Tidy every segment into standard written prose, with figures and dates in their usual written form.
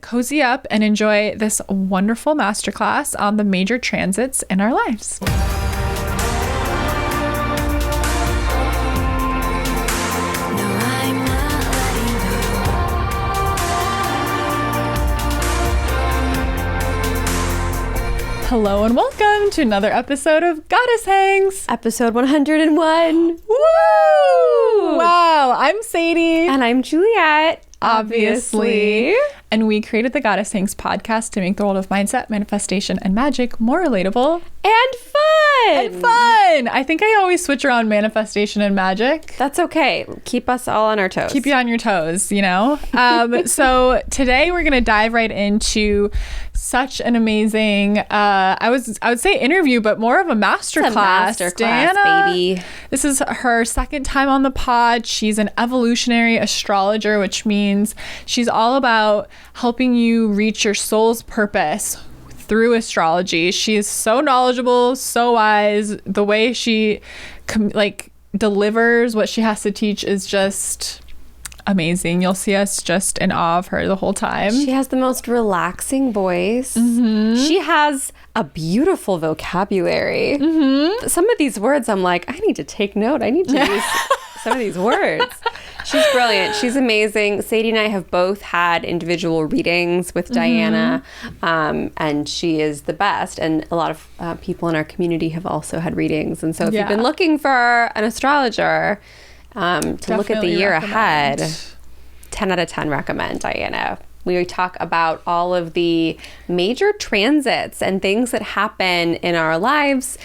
cozy up and enjoy this wonderful masterclass on the major transits in our lives. Hello and welcome to another episode of Goddess Hangs. Episode 101. Woo! Wow, I'm Sadie. And I'm Juliet. Obviously. And we created the Goddess Hangs podcast to make the world of mindset, manifestation, and magic more relatable. And fun! I think I always switch around manifestation and magic. That's okay. Keep us all on our toes. Keep you on your toes, you know? So today we're going to dive right into such an amazing, I would say interview, but more of a masterclass. Masterclass, baby. This is her second time on the pod. She's an evolutionary astrologer, which means she's all about helping you reach your soul's purpose through astrology. She is so knowledgeable, so wise. The way she delivers what she has to teach is just amazing. You'll see us just in awe of her the whole time. She has the most relaxing voice. Mm-hmm. She has a beautiful vocabulary. Mm-hmm. Some of these words, I'm like, I need to take note. I need to use some of these words. She's brilliant. She's amazing. Sadie and I have both had individual readings with Diana, and she is the best. And a lot of people in our community have also had readings. And so if you've been looking for an astrologer to look at the year ahead, 10 out of 10 recommend Diana. We talk about all of the major transits and things that happen in our lives.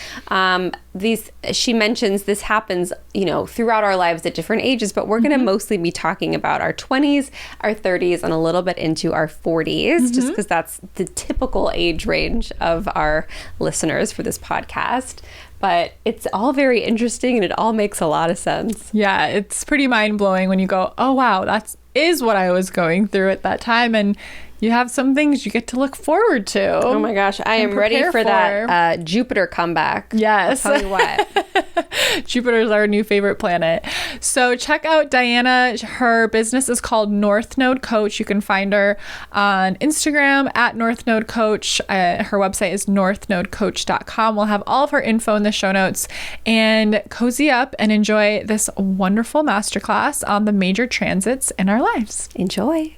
She mentions this happens, throughout our lives at different ages, but we're going to mostly be talking about our 20s, our 30s, and a little bit into our 40s, just because that's the typical age range of our listeners for this podcast. But it's all very interesting and it all makes a lot of sense. Yeah, it's pretty mind-blowing when you go, oh, wow, is what I was going through at that time. And you have some things you get to look forward to. Oh my gosh, I am ready for that Jupiter comeback. Yes. I'll tell you what. Jupiter's our new favorite planet. So check out Diana. Her business is called North Node Coach. You can find her on Instagram at North Node Coach. Her website is northnodecoach.com. We'll have all of her info in the show notes. And cozy up and enjoy this wonderful masterclass on the major transits in our lives. Enjoy.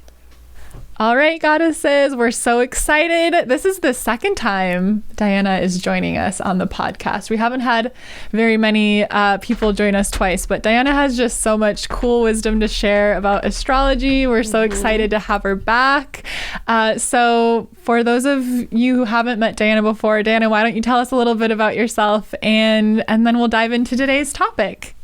All right, goddesses, we're so excited. This is the second time Diana is joining us on the podcast. We haven't had very many people join us twice, but Diana has just so much cool wisdom to share about astrology. We're so excited to have her back. So for those of you who haven't met Diana before, Diana, why don't you tell us a little bit about yourself and then we'll dive into today's topic.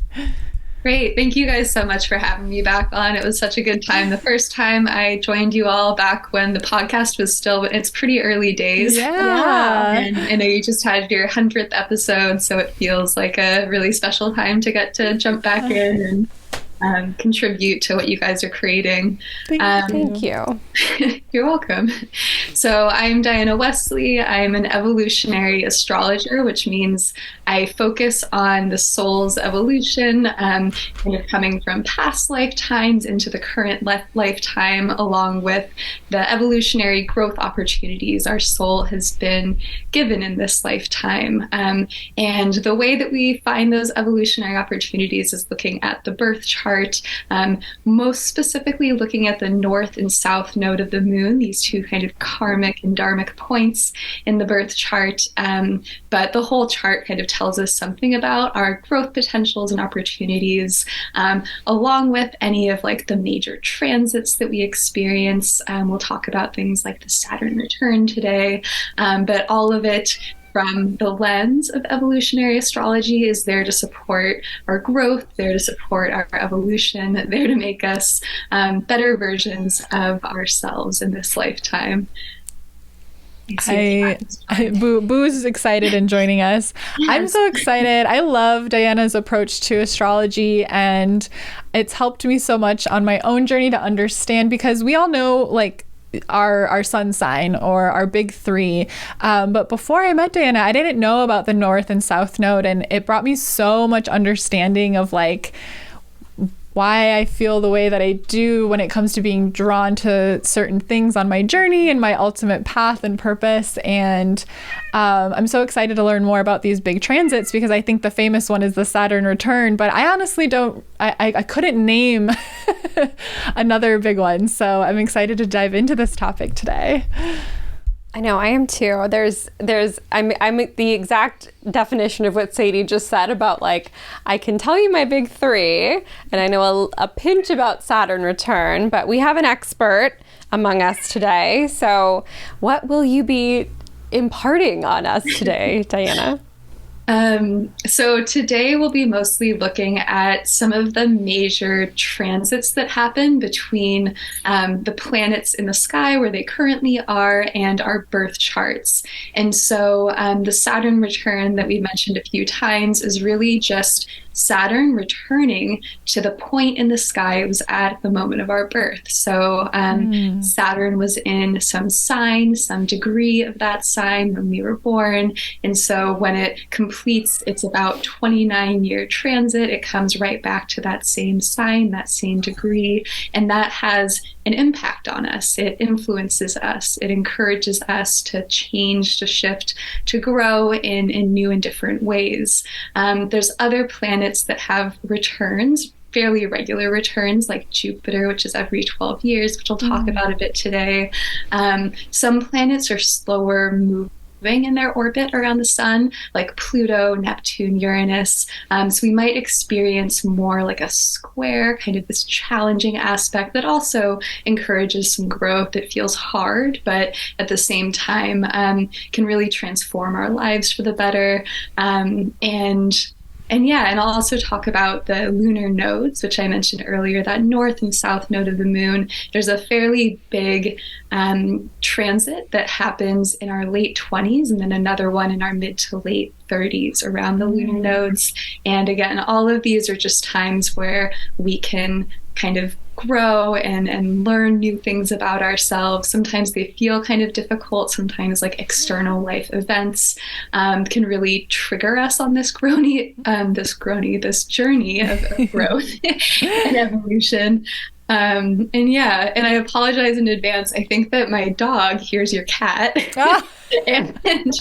Great. Thank you guys so much for having me back on. It was such a good time. The first time I joined you all back when the podcast was still, it's pretty early days. Yeah. And I know you just had your 100th episode, so it feels like a really special time to get to jump back in and contribute to what you guys are creating. Thank you. You're welcome. So I'm Diana Wesley. I'm an evolutionary astrologer, which means I focus on the soul's evolution, kind of coming from past lifetimes into the current lifetime, along with the evolutionary growth opportunities our soul has been given in this lifetime. And the way that we find those evolutionary opportunities is looking at the birth chart, most specifically looking at the north and south node of the moon, these two kind of karmic and dharmic points in the birth chart. But the whole chart kind of tells us something about our growth potentials and opportunities, along with any of the major transits that we experience. We'll talk about things like the Saturn return today, but all of it from the lens of evolutionary astrology is there to support our growth, there to support our evolution, there to make us better versions of ourselves in this lifetime. Boo's excited and joining us. Yes. I'm so excited. I love Diana's approach to astrology, and it's helped me so much on my own journey to understand, because we all know our sun sign or our big three. But before I met Diana, I didn't know about the North and South node, and it brought me so much understanding of why I feel the way that I do when it comes to being drawn to certain things on my journey and my ultimate path and purpose. And I'm so excited to learn more about these big transits, because I think the famous one is the Saturn return, but I honestly I couldn't name another big one. So I'm excited to dive into this topic today. I know, I am too. I'm the exact definition of what Sadie just said about, like, I can tell you my big three, and I know a pinch about Saturn return, but we have an expert among us today. So what will you be imparting on us today, Diana? So today we'll be mostly looking at some of the major transits that happen between the planets in the sky where they currently are and our birth charts. And so the Saturn return that we mentioned a few times is really just Saturn returning to the point in the sky it was at the moment of our birth. So Saturn was in some sign, some degree of that sign when we were born. And so when it completes its about 29-year transit, it comes right back to that same sign, that same degree. And that has an impact on us. It influences us. It encourages us to change, to shift, to grow in new and different ways. There's other planets that have returns, fairly regular returns, like Jupiter, which is every 12 years, which we'll talk about a bit today. Some planets are slower moving in their orbit around the sun, like Pluto, Neptune, Uranus. So we might experience more like a square, kind of this challenging aspect that also encourages some growth. It feels hard, but at the same time can really transform our lives for the better. And I'll also talk about the lunar nodes, which I mentioned earlier, that north and south node of the moon. There's a fairly big transit that happens in our late 20s, and then another one in our mid to late 30s around the lunar nodes. And again, all of these are just times where we can kind of grow and learn new things about ourselves. Sometimes they feel kind of difficult. Sometimes like external life events can really trigger us on this journey of growth and evolution. And I apologize in advance. I think that my dog hears your cat. And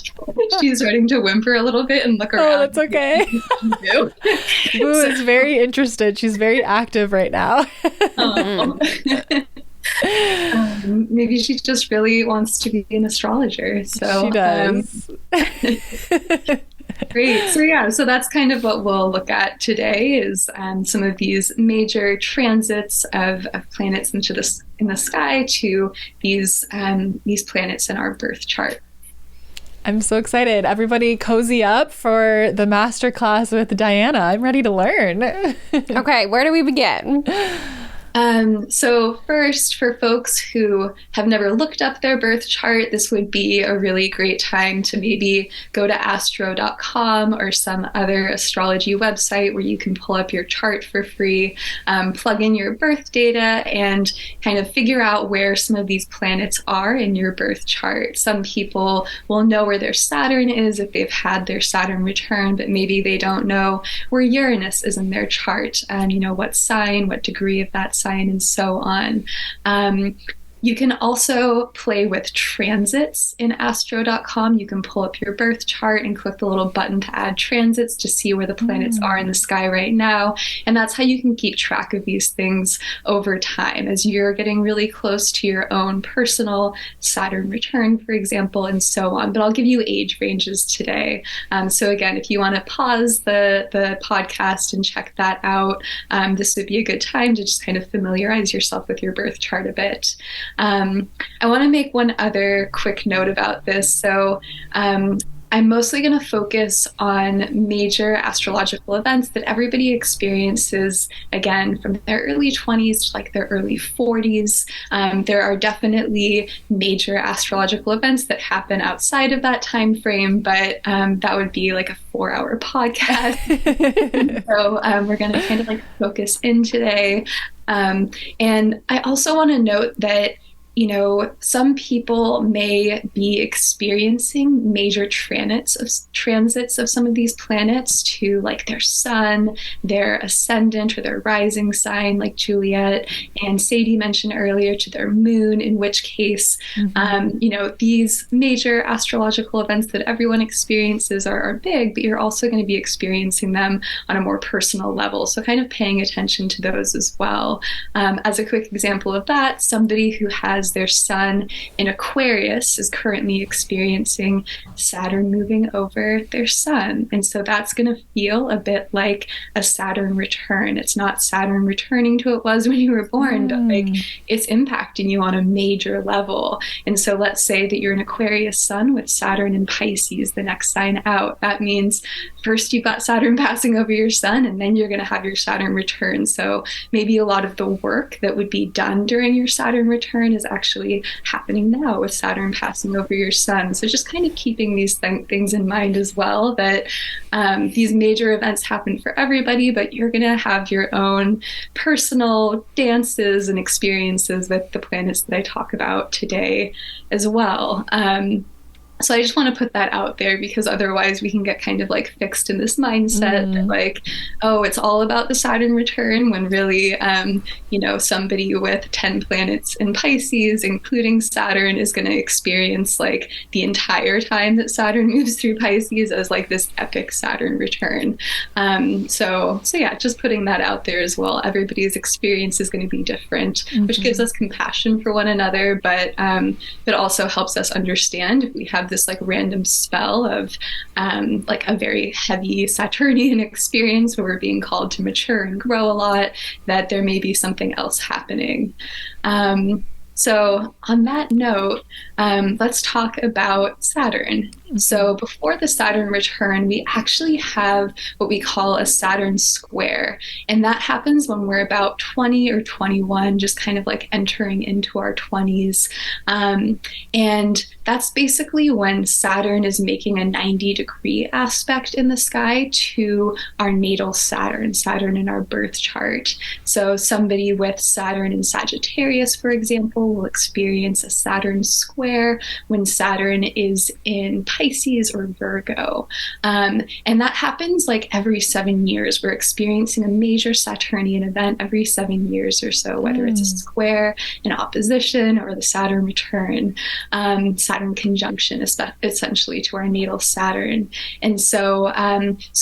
she's starting to whimper a little bit and look around. Oh, that's okay. Boo is very interested. She's very active right now. Maybe she just really wants to be an astrologer. So she does. Great. So that's kind of what we'll look at today is some of these major transits of planets in the sky to these planets in our birth chart. I'm so excited. Everybody cozy up for the masterclass with Diana. I'm ready to learn. Okay, where do we begin? So first, for folks who have never looked up their birth chart, this would be a really great time to maybe go to astro.com or some other astrology website where you can pull up your chart for free, plug in your birth data, and kind of figure out where some of these planets are in your birth chart. Some people will know where their Saturn is if they've had their Saturn return, but maybe they don't know where Uranus is in their chart, what sign, what degree of that sign, and so on. You can also play with transits in astro.com. You can pull up your birth chart and click the little button to add transits to see where the planets are in the sky right now. And that's how you can keep track of these things over time as you're getting really close to your own personal Saturn return, for example, and so on. But I'll give you age ranges today. So again, if you want to pause the podcast and check that out, this would be a good time to just kind of familiarize yourself with your birth chart a bit. I want to make one other quick note about this. So I'm mostly going to focus on major astrological events that everybody experiences, again, from their early 20s to like their early 40s. There are definitely major astrological events that happen outside of that time frame, but that would be like a 4-hour podcast. So we're going to kind of like focus in today. And I also want to note that some people may be experiencing major transits of some of these planets to like their sun, their ascendant, or their rising sign, like Juliet and Sadie mentioned earlier, to their moon, in which case, these major astrological events that everyone experiences are big, but you're also going to be experiencing them on a more personal level. So kind of paying attention to those as well. As a quick example of that, somebody who has their sun in Aquarius is currently experiencing Saturn moving over their sun. And so that's going to feel a bit like a Saturn return. It's not Saturn returning to what it was when you were born, but like it's impacting you on a major level. And so let's say that you're an Aquarius sun with Saturn in Pisces, the next sign out. That means first you've got Saturn passing over your sun, and then you're going to have your Saturn return. So maybe a lot of the work that would be done during your Saturn return is actually happening now with Saturn passing over your sun. So just kind of keeping these things in mind as well, that these major events happen for everybody, but you're going to have your own personal dances and experiences with the planets that I talk about today as well. So I just want to put that out there, because otherwise we can get kind of like fixed in this mindset that like, oh, it's all about the Saturn return, when really, somebody with 10 planets in Pisces, including Saturn, is going to experience like the entire time that Saturn moves through Pisces as like this epic Saturn return. So yeah, just putting that out there as well. Everybody's experience is going to be different, which gives us compassion for one another, but it also helps us understand if we have this like random spell of like a very heavy Saturnian experience where we're being called to mature and grow a lot, that there may be something else happening. So on that note, let's talk about Saturn. So before the Saturn return, we actually have what we call a Saturn square. And that happens when we're about 20 or 21, just kind of like entering into our 20s. And that's basically when Saturn is making a 90-degree aspect in the sky to our natal Saturn in our birth chart. So somebody with Saturn in Sagittarius, for example, will experience a Saturn square when Saturn is in Pisces or Virgo. And that happens like every 7 years. We're experiencing a major Saturnian event every 7 years or so, whether it's a square, an opposition, or the Saturn return, Saturn conjunction, essentially to our natal Saturn. And so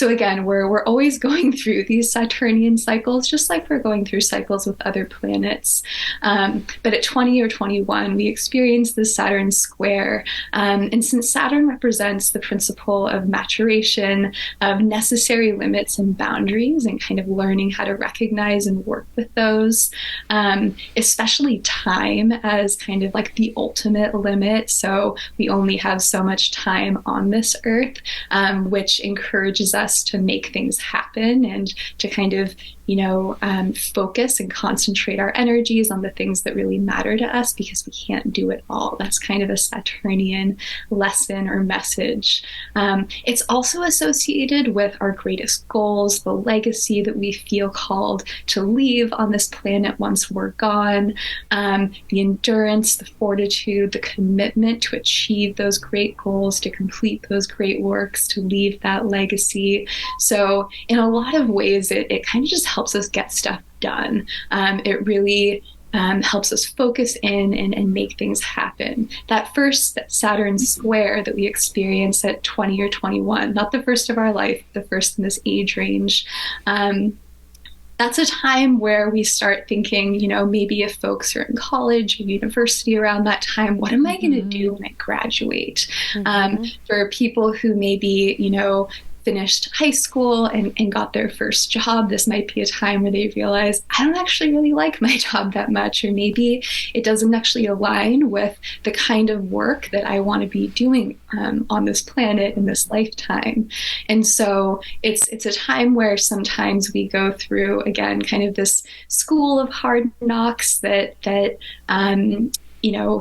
again, we're always going through these Saturnian cycles, just like we're going through cycles with other planets. But at 20 or 21, we experience this Saturn square. And since Saturn represents the principle of maturation, of necessary limits and boundaries, and kind of learning how to recognize and work with those, especially time as kind of like the ultimate limit. So we only have so much time on this earth, which encourages us to make things happen and to kind of focus and concentrate our energies on the things that really matter to us, because we can't do it all. That's kind of a Saturnian lesson or message. It's also associated with our greatest goals, the legacy that we feel called to leave on this planet once we're gone, the endurance, the fortitude, the commitment to achieve those great goals, to complete those great works, to leave that legacy. So in a lot of ways, it kind of just helps us get stuff done. It really helps us focus in and make things happen. That first Saturn square that we experience at 20 or 21, not the first of our life, the first in this age range, that's a time where we start thinking, maybe if folks are in college or university around that time, what am I going to do when I graduate? For people who maybe, finished high school and got their first job, this might be a time where they realize, I don't actually really like my job that much, or maybe it doesn't actually align with the kind of work that I want to be doing on this planet in this lifetime. And so it's a time where sometimes we go through, again, kind of this school of hard knocks that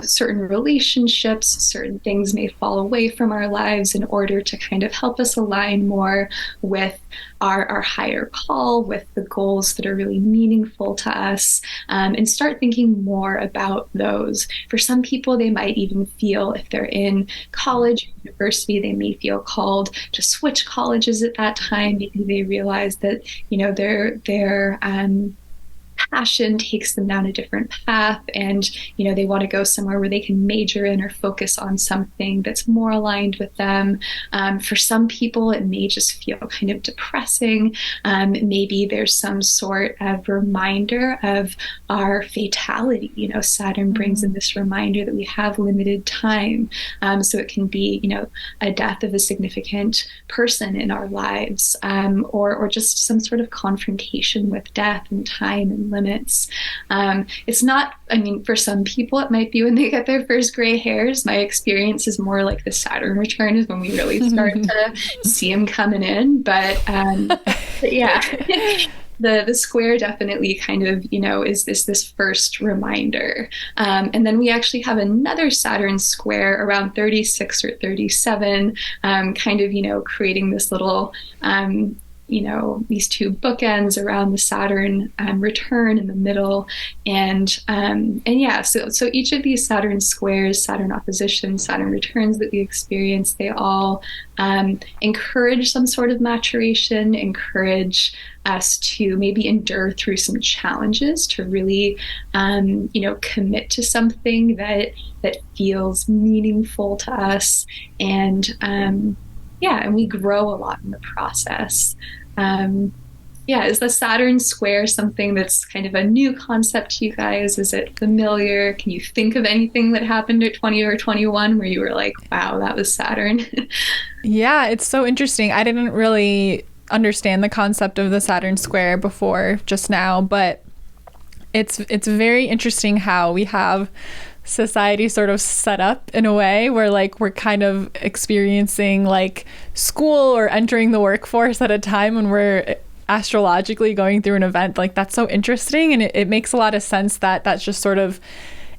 certain relationships, certain things may fall away from our lives in order to kind of help us align more with our higher call, with the goals that are really meaningful to us, and start thinking more about those. For some people, they might even feel, if they're in college, university, they may feel called to switch colleges at that time because they realize that, their passion takes them down a different path, and they want to go somewhere where they can major in or focus on something that's more aligned with them. For some people, it may just feel kind of depressing. Maybe there's some sort of reminder of our fatality. Saturn brings in this reminder that we have limited time, so it can be a death of a significant person in our lives, or just some sort of confrontation with death and time and limits. It's not, for some people, it might be when they get their first gray hairs. My experience is more like the Saturn return is when we really start to see them coming in. But yeah, the square definitely kind of, is this first reminder. And then we actually have another Saturn square around 36 or 37, kind of, creating this little, these two bookends around the Saturn return in the middle. And yeah, so each of these Saturn squares, Saturn oppositions, Saturn returns that we experience, they all encourage some sort of maturation, encourage us to maybe endure through some challenges, to really, commit to something that feels meaningful to us. And and we grow a lot in the process. Is the Saturn square something that's kind of a new concept to you guys? Is it familiar? Can you think of anything that happened at 20 or 21 where you were like, wow, that was Saturn? Yeah, it's so interesting. I didn't really understand the concept of the Saturn square before just now, but it's very interesting how we have society sort of set up in a way where we're kind of experiencing school or entering the workforce at a time when we're astrologically going through an event. That's so interesting, and it makes a lot of sense that that's just sort of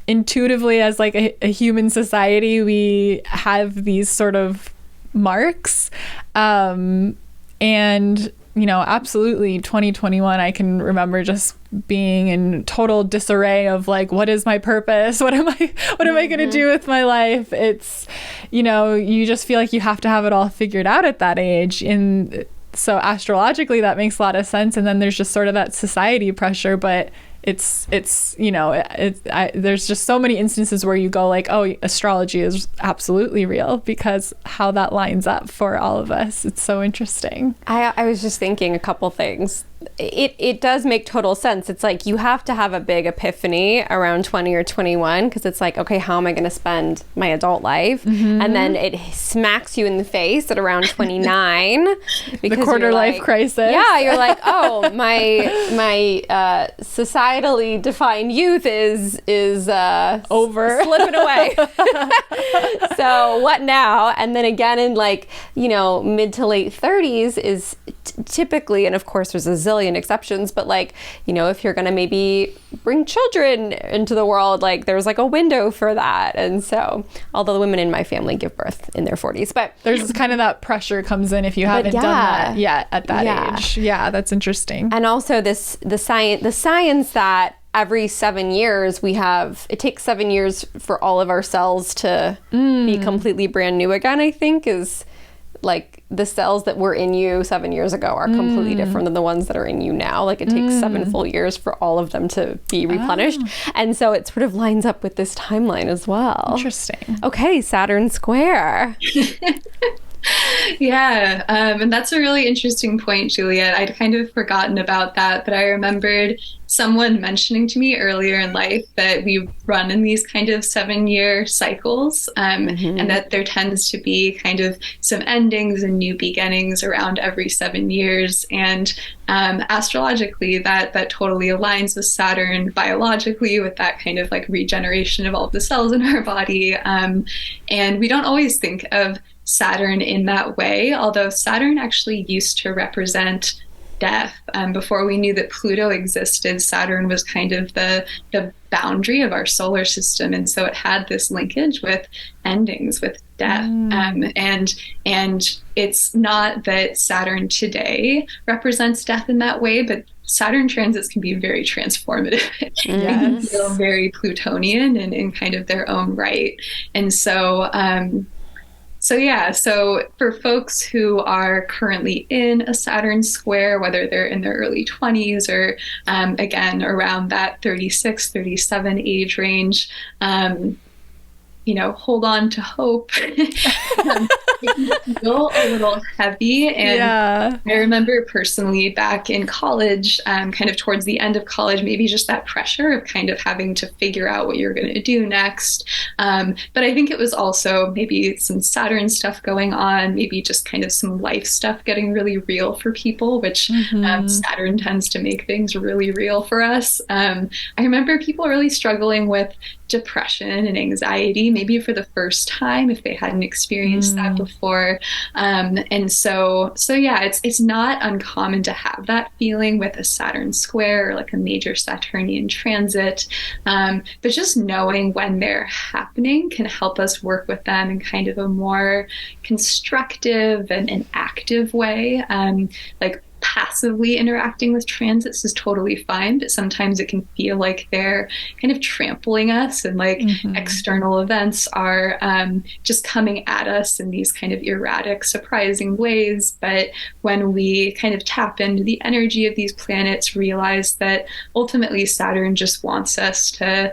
intuitively, as a human society, we have these sort of marks, and absolutely 2021, I can remember just being in total disarray of what is my purpose? What am I going to do with my life? It's, you just feel like you have to have it all figured out at that age. And so astrologically, that makes a lot of sense. And then there's just sort of that society pressure, but there's just so many instances where you go oh, astrology is absolutely real, because how that lines up for all of us. It's so interesting. I was just thinking a couple things. It does make total sense. It's you have to have a big epiphany around 20 or 21, because it's okay, how am I going to spend my adult life? Mm-hmm. And then it smacks you in the face at around 29. Because the quarter life crisis. Yeah, you're oh, my societally defined youth is over, slipping away. So what now? And then again in mid to late 30s is typically, and of course there's a zillion exceptions, but if you're going to maybe bring children into the world, there's a window for that. And so, although the women in my family give birth in their 40s, but there's kind of that pressure comes in if you haven't done that yet at that age. Yeah, that's interesting. And also the science that every 7 years it takes 7 years for all of our cells to be completely brand new again, I think, is the cells that were in you 7 years ago are completely different than the ones that are in you now. It takes 7 full years for all of them to be replenished. And so it sort of lines up with this timeline as well. Interesting. Okay, Saturn square. Yeah, and that's a really interesting point, Juliet. I'd kind of forgotten about that, but I remembered someone mentioning to me earlier in life that we run in these kind of 7-year cycles, and that there tends to be kind of some endings and new beginnings around every 7 years. And astrologically, that totally aligns with Saturn biologically, with that kind of regeneration of all of the cells in our body. And we don't always think of Saturn in that way, although Saturn actually used to represent death. Before we knew that Pluto existed, Saturn was kind of the boundary of our solar system, and so it had this linkage with endings, with death. And it's not that Saturn today represents death in that way, but Saturn transits can be very transformative. They can feel very Plutonian and in kind of their own right. And so so for folks who are currently in a Saturn square, whether they're in their early 20s or again around that 36, 37 age range, hold on to hope. It can feel a little heavy. And I remember personally back in college, kind of towards the end of college, maybe just that pressure of kind of having to figure out what you're going to do next. But I think it was also maybe some Saturn stuff going on, maybe just kind of some life stuff getting really real for people, which Saturn tends to make things really real for us. I remember people really struggling with depression and anxiety, maybe for the first time if they hadn't experienced that before. And so yeah, it's not uncommon to have that feeling with a Saturn square or like a major Saturnian transit. But just knowing when they're happening can help us work with them in kind of a more constructive and active way. Like passively interacting with transits is totally fine, but sometimes it can feel like they're kind of trampling us, and like external events are just coming at us in these kind of erratic, surprising ways. But when we kind of tap into the energy of these planets, realize that ultimately Saturn just wants us to,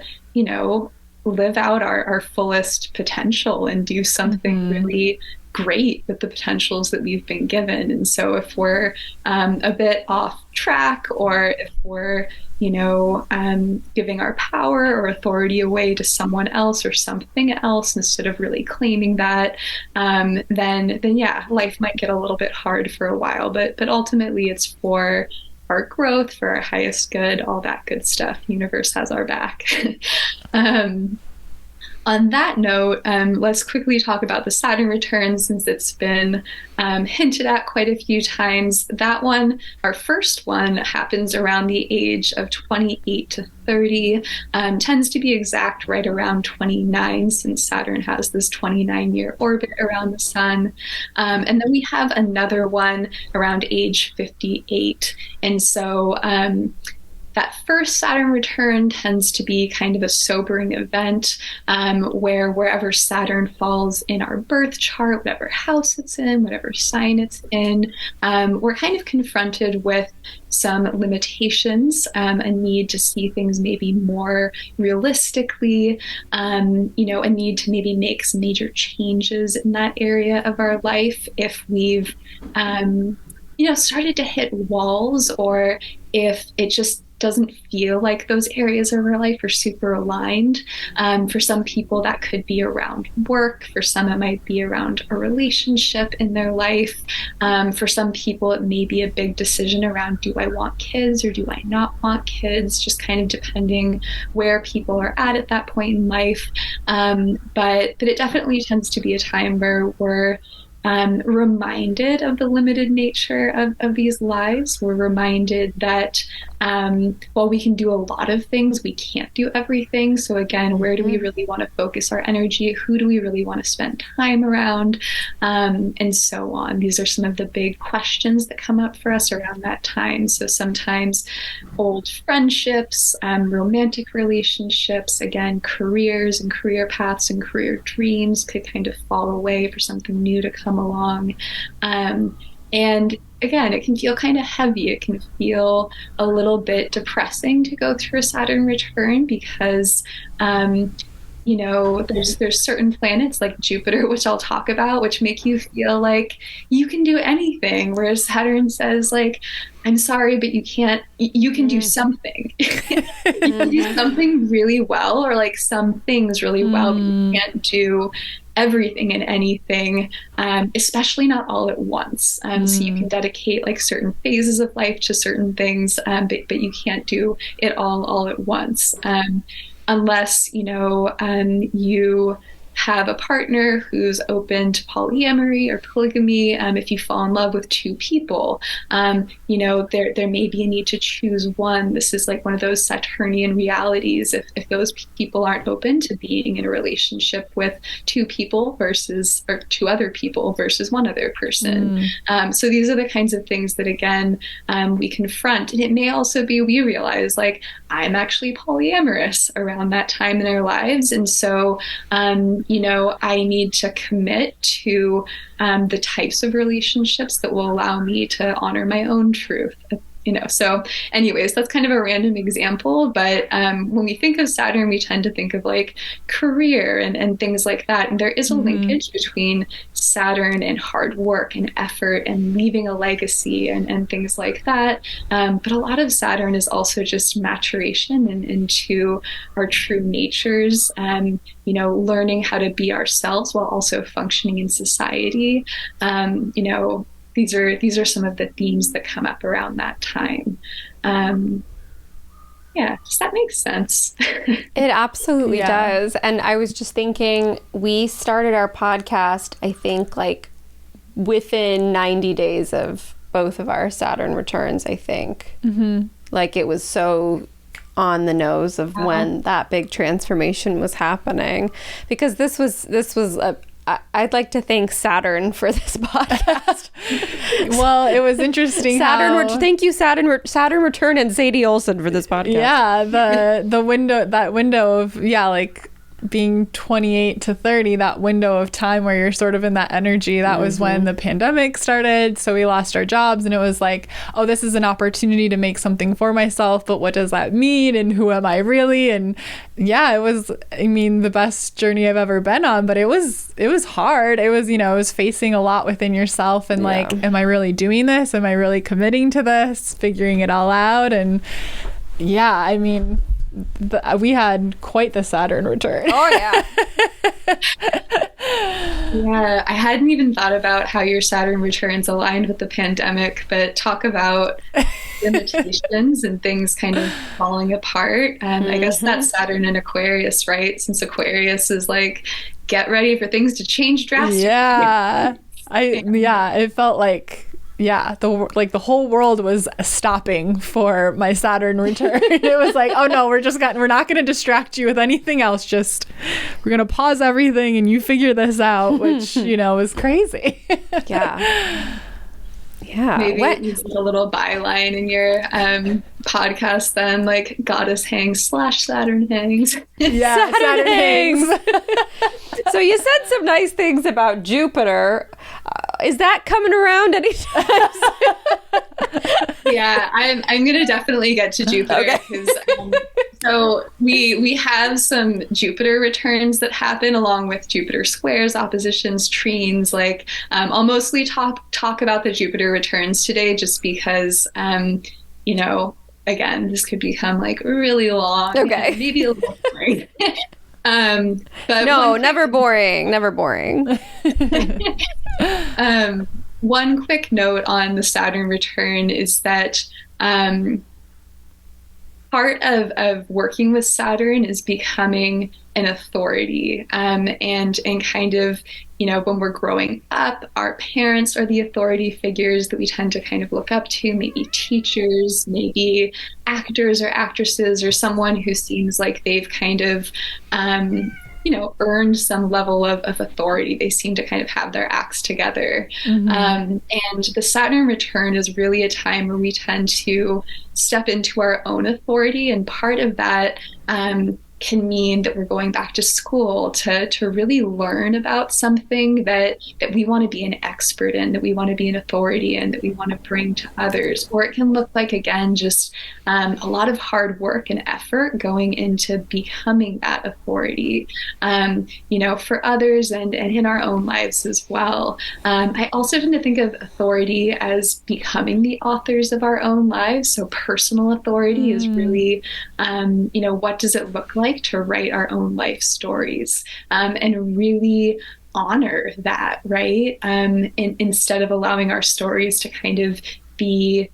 live out our fullest potential and do something really great with the potentials that we've been given. And so if we're a bit off track, or if we're giving our power or authority away to someone else or something else instead of really claiming that, then yeah, life might get a little bit hard for a while, but ultimately it's for our growth, for our highest good, all that good stuff. Universe has our back. On that note, let's quickly talk about the Saturn return, since it's been hinted at quite a few times. That one, our first one, happens around the age of 28 to 30, tends to be exact right around 29, since Saturn has this 29-year orbit around the sun. And then we have another one around age 58. And so that first Saturn return tends to be kind of a sobering event, where wherever Saturn falls in our birth chart, whatever house it's in, whatever sign it's in, we're kind of confronted with some limitations, a need to see things maybe more realistically, a need to maybe make some major changes in that area of our life if we've, started to hit walls, or if it just doesn't feel like those areas of our life are super aligned. For some people, that could be around work. For some, it might be around a relationship in their life. For some people, it may be a big decision around, do I want kids or do I not want kids? Just kind of depending where people are at that point in life. But it definitely tends to be a time where we're reminded of the limited nature of these lives. We're reminded that while we can do a lot of things, we can't do everything. So again, where do we really want to focus our energy? Who do we really want to spend time around? And so on. These are some of the big questions that come up for us around that time. So sometimes old friendships, romantic relationships, again, careers and career paths and career dreams could kind of fall away for something new to come along. And again, it can feel kind of heavy. It can feel a little bit depressing to go through a Saturn return because, there's certain planets like Jupiter, which I'll talk about, which make you feel like you can do anything. Whereas Saturn says, like, I'm sorry, but you can do something. You can do something really well, or like some things really well, but you can't do everything and anything, especially not all at once. So you can dedicate like certain phases of life to certain things, but you can't do it all at once. Unless, you have a partner who's open to polyamory or polygamy, if you fall in love with two people, there may be a need to choose one. This is like one of those Saturnian realities. If those people aren't open to being in a relationship with two people or two other people versus one other person. So these are the kinds of things that, again, we confront. And it may also be, we realize, like, I'm actually polyamorous around that time in our lives. And so, I need to commit to the types of relationships that will allow me to honor my own truth. So anyways, that's kind of a random example, but when we think of Saturn, we tend to think of like career and things like that. And there is a linkage between Saturn and hard work and effort and leaving a legacy and things like that. But a lot of Saturn is also just maturation into our true natures, learning how to be ourselves while also functioning in society. These are some of the themes that come up around that time. Does that make sense? It absolutely does. And I was just thinking, we started our podcast, I think, like within 90 days of both of our Saturn returns, I think. Like, it was so on the nose of when that big transformation was happening, because this was I'd like to thank Saturn for this podcast. Well, it was interesting. Thank you, Saturn Return and Sadie Olson for this podcast. Yeah, the window of like being 28 to 30, that window of time where you're sort of in that energy, that was when the pandemic started. So we lost our jobs, and it was like, oh, this is an opportunity to make something for myself, but what does that mean, and who am I really? And it was, the best journey I've ever been on, but it was hard. It was, it was facing a lot within yourself, and like, am I really doing this? Am I really committing to this? Figuring it all out. And we had quite the Saturn return. Oh, yeah. Yeah, I hadn't even thought about how your Saturn returns aligned with the pandemic, but talk about limitations and things kind of falling apart. And I guess that's Saturn in Aquarius, right? Since Aquarius is like, get ready for things to change drastically. Yeah. It felt like, the whole world was stopping for my Saturn return. It was like, oh no, we're not going to distract you with anything else. Just, we're going to pause everything and you figure this out, which, was crazy. Yeah. Maybe use a little byline in your podcast then, like, goddess hangs / Saturn hangs. Yeah, Saturn hangs. So you said some nice things about Jupiter. Is that coming around anytime soon? Yeah, I'm gonna definitely get to Jupiter, because so we have some Jupiter returns that happen along with Jupiter squares, oppositions, trines. Like, I'll mostly talk about the Jupiter returns today, just because again, this could become like really long. Okay, maybe a little boring. But no, never boring. One quick note on the Saturn return is that part of working with Saturn is becoming an authority, and kind of, when we're growing up, our parents are the authority figures that we tend to kind of look up to, maybe teachers, maybe actors or actresses, or someone who seems like they've kind of earned some level of authority. They seem to kind of have their acts together. And the Saturn return is really a time where we tend to step into our own authority. And part of that can mean that we're going back to school to really learn about something that we want to be an expert in, that we want to be an authority in, that we want to bring to others. Or it can look like, again, just a lot of hard work and effort going into becoming that authority, for others and in our own lives as well. I also tend to think of authority as becoming the authors of our own lives. So personal authority is really, what does it look like to write our own life stories, and really honor that, right? Instead of allowing our stories to kind of be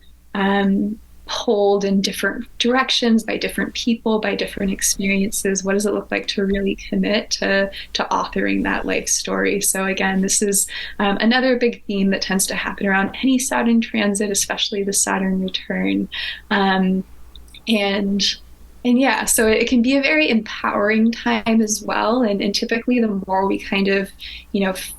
pulled in different directions by different people, by different experiences. What does it look like to really commit to authoring that life story? So again, this is another big theme that tends to happen around any Saturn transit, especially the Saturn return. And yeah, so it can be a very empowering time as well. And typically the more we kind of,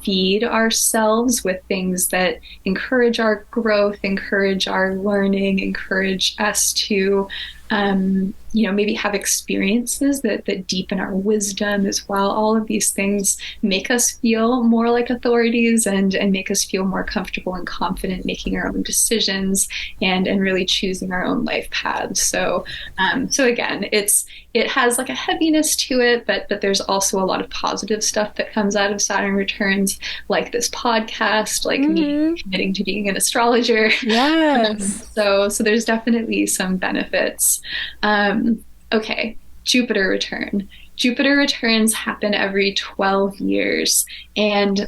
feed ourselves with things that encourage our growth, encourage our learning, encourage us to, maybe have experiences that deepen our wisdom as well. All of these things make us feel more like authorities and make us feel more comfortable and confident making our own decisions and really choosing our own life paths. So again, it has like a heaviness to it, but there's also a lot of positive stuff that comes out of Saturn returns, like this podcast, like me committing to being an astrologer. Yes. So there's definitely some benefits. Okay, Jupiter return. Jupiter returns happen every 12 years. And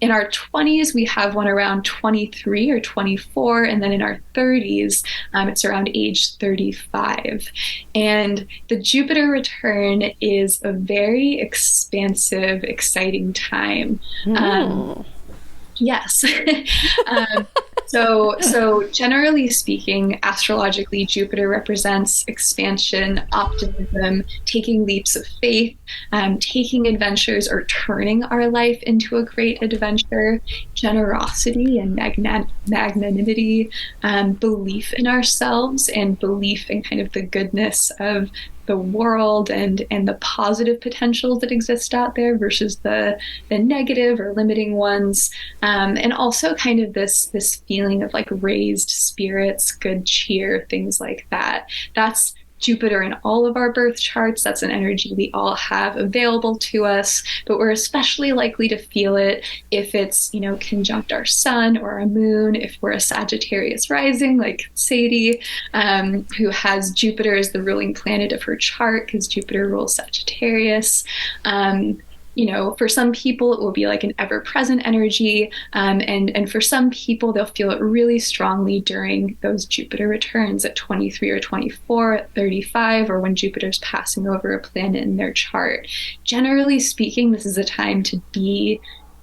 in our 20s, we have one around 23 or 24. And then in our 30s, it's around age 35. And the Jupiter return is a very expansive, exciting time. Yes. So generally speaking, astrologically, Jupiter represents expansion, optimism, taking leaps of faith, taking adventures or turning our life into a great adventure, generosity and magnanimity, belief in ourselves and belief in kind of the goodness of the world and the positive potentials that exist out there versus the negative or limiting ones, and also kind of this feeling of like raised spirits, good cheer, things like that. That's Jupiter in all of our birth charts. That's an energy we all have available to us, but we're especially likely to feel it if it's, conjunct our sun or our moon, if we're a Sagittarius rising, like Sadie, who has Jupiter as the ruling planet of her chart because Jupiter rules Sagittarius. For some people, it will be like an ever-present energy. And for some people, they'll feel it really strongly during those Jupiter returns at 23 or 24, at 35, or when Jupiter's passing over a planet in their chart. Generally speaking, this is a time to be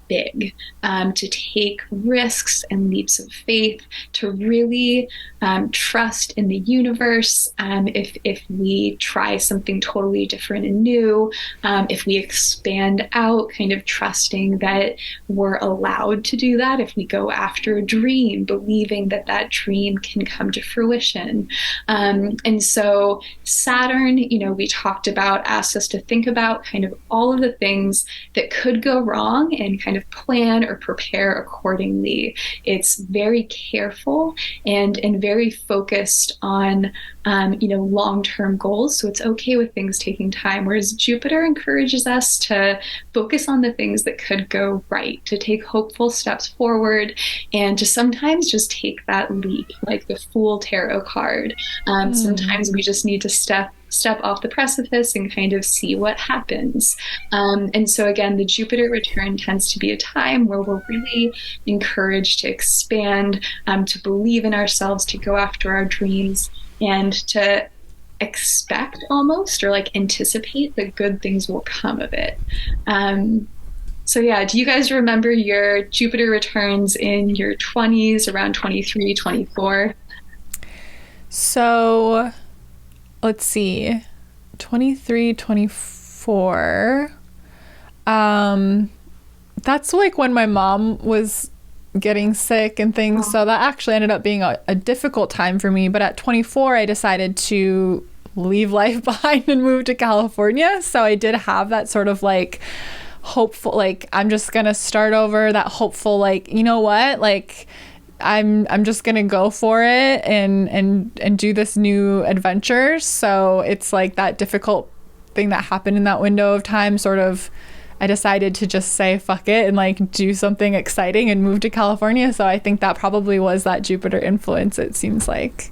big, to take risks and leaps of faith, to really trust in the universe. If we try something totally different and new, if we expand out, kind of trusting that we're allowed to do that, if we go after a dream, believing that dream can come to fruition. And so Saturn, we talked about, asked us to think about kind of all of the things that could go wrong and kind of plan or prepare accordingly. It's very careful and very focused on long-term goals. So it's okay with things taking time. Whereas Jupiter encourages us to focus on the things that could go right, to take hopeful steps forward, and to sometimes just take that leap, like the Fool Tarot card. Sometimes we just need to step off the precipice and kind of see what happens. And so again, the Jupiter return tends to be a time where we're really encouraged to expand, to believe in ourselves, to go after our dreams, and to expect almost or like anticipate that good things will come of it. So yeah, do you guys remember your Jupiter returns in your 20s, around 23, 24? So let's see, 23, 24. That's like when my mom was getting sick and things. So that actually ended up being a difficult time for me. But at 24, I decided to leave life behind and move to California. So I did have that sort of like hopeful, like, I'm just going to start over, that hopeful, like, you know what, like, I'm just gonna go for it and do this new adventure. So it's like that difficult thing that happened in that window of time, sort of, I decided to just say fuck it and like do something exciting and move to California. So I think that probably was that Jupiter influence, it seems like.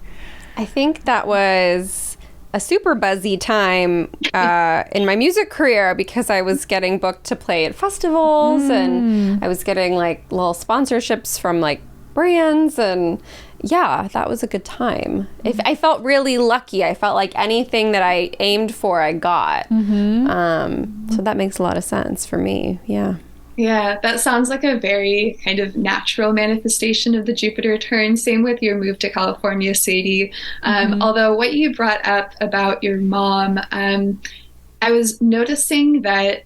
I think that was a super buzzy time in my music career because I was getting booked to play at festivals and I was getting like little sponsorships from like brands, and yeah, that was a good time. If I felt really lucky, I felt like anything that I aimed for, I got. So that makes a lot of sense for me. Yeah. Yeah, that sounds like a very kind of natural manifestation of the Jupiter return. Same with your move to California, Sadie. Although what you brought up about your mom, I was noticing that,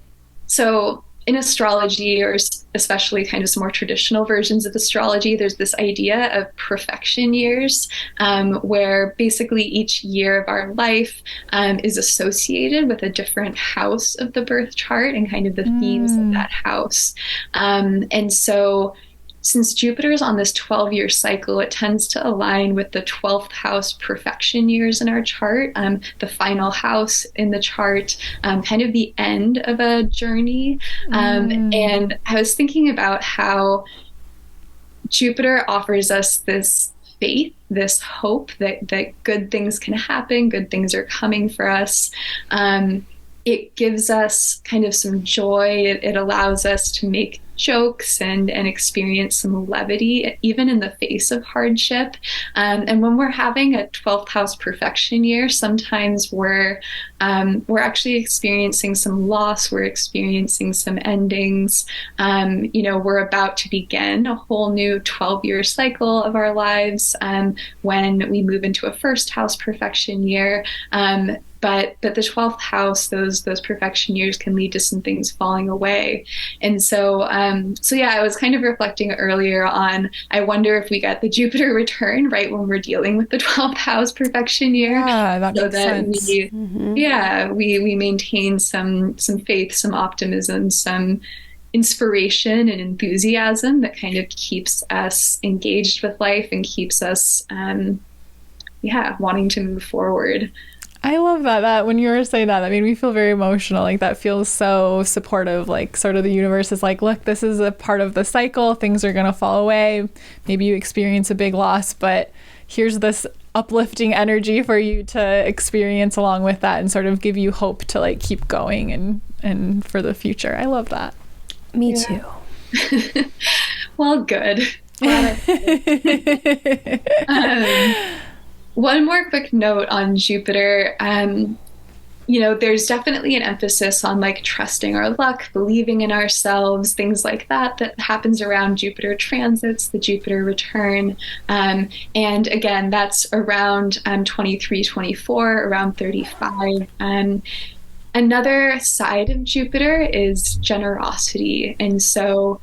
so in astrology, or especially kind of some more traditional versions of astrology, there's this idea of perfection years, where basically each year of our life is associated with a different house of the birth chart and kind of the themes of that house. And so since Jupiter is on this 12-year cycle, it tends to align with the 12th house perfection years in our chart, the final house in the chart, kind of the end of a journey. And I was thinking about how Jupiter offers us this faith, this hope that good things can happen, good things are coming for us. It gives us kind of some joy. It allows us to make jokes and experience some levity, even in the face of hardship. And when we're having a 12th house perfection year, sometimes we're actually experiencing some loss. We're experiencing some endings. We're about to begin a whole new 12-year cycle of our lives when we move into a first house perfection year. But the 12th house, those perfection years can lead to some things falling away. And so yeah, I was kind of reflecting earlier on, I wonder if we get the Jupiter return right when we're dealing with the 12th house perfection year. Yeah, that so makes that sense. we maintain some faith, some optimism, some inspiration and enthusiasm that kind of keeps us engaged with life and keeps us wanting to move forward. I love that when you were saying that made me feel very emotional. Like, that feels so supportive. Like, sort of the universe is like, look, this is a part of the cycle. Things are going to fall away. Maybe you experience a big loss, but here's this uplifting energy for you to experience along with that and sort of give you hope to like keep going and for the future. I love that. Me too. Well, good. One more quick note on Jupiter. There's definitely an emphasis on like trusting our luck, believing in ourselves, things like that happens around Jupiter transits, the Jupiter return. And again, that's around 23, 24, around 35. Another side of Jupiter is generosity. And so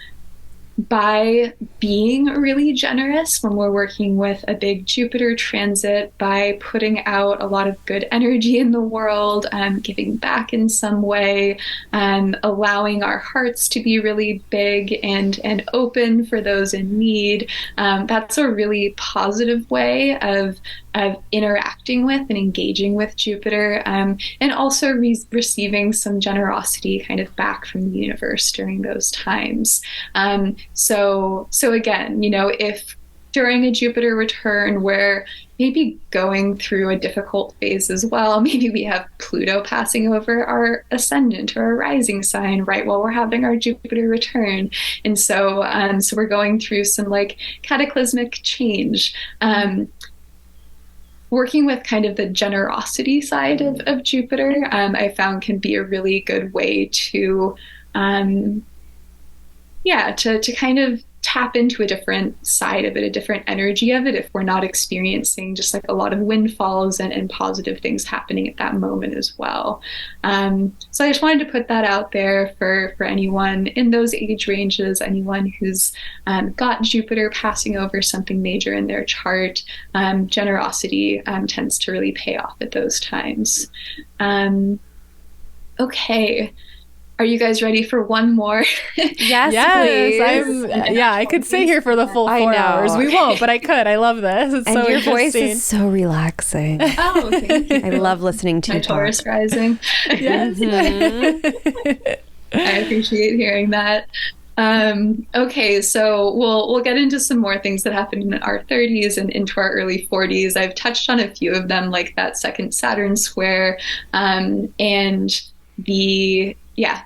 by being really generous when we're working with a big Jupiter transit, by putting out a lot of good energy in the world, giving back in some way, allowing our hearts to be really big and open for those in need, that's a really positive way of interacting with and engaging with Jupiter, and also receiving some generosity kind of back from the universe during those times. So again, if during a Jupiter return we're maybe going through a difficult phase as well, maybe we have Pluto passing over our ascendant or our rising sign right while we're having our Jupiter return, and so we're going through some like cataclysmic change. Working with kind of the generosity side of Jupiter, I found can be a really good way to kind of tap into a different side of it, a different energy of it, if we're not experiencing just like a lot of windfalls and positive things happening at that moment as well. So I just wanted to put that out there for anyone in those age ranges, anyone who's got Jupiter passing over something major in their chart. Generosity tends to really pay off at those times. Okay. Are you guys ready for one more? Yes, please. I could stay here for the full 4 hours. We won't, but I could. I love this. It's so your interesting. voice is so relaxing. Oh, thank you. I love listening to you talk. Taurus rising. Yes. I appreciate hearing that. Okay, so we'll get into some more things that happened in our 30s and into our early 40s. I've touched on a few of them, like that second Saturn square, and the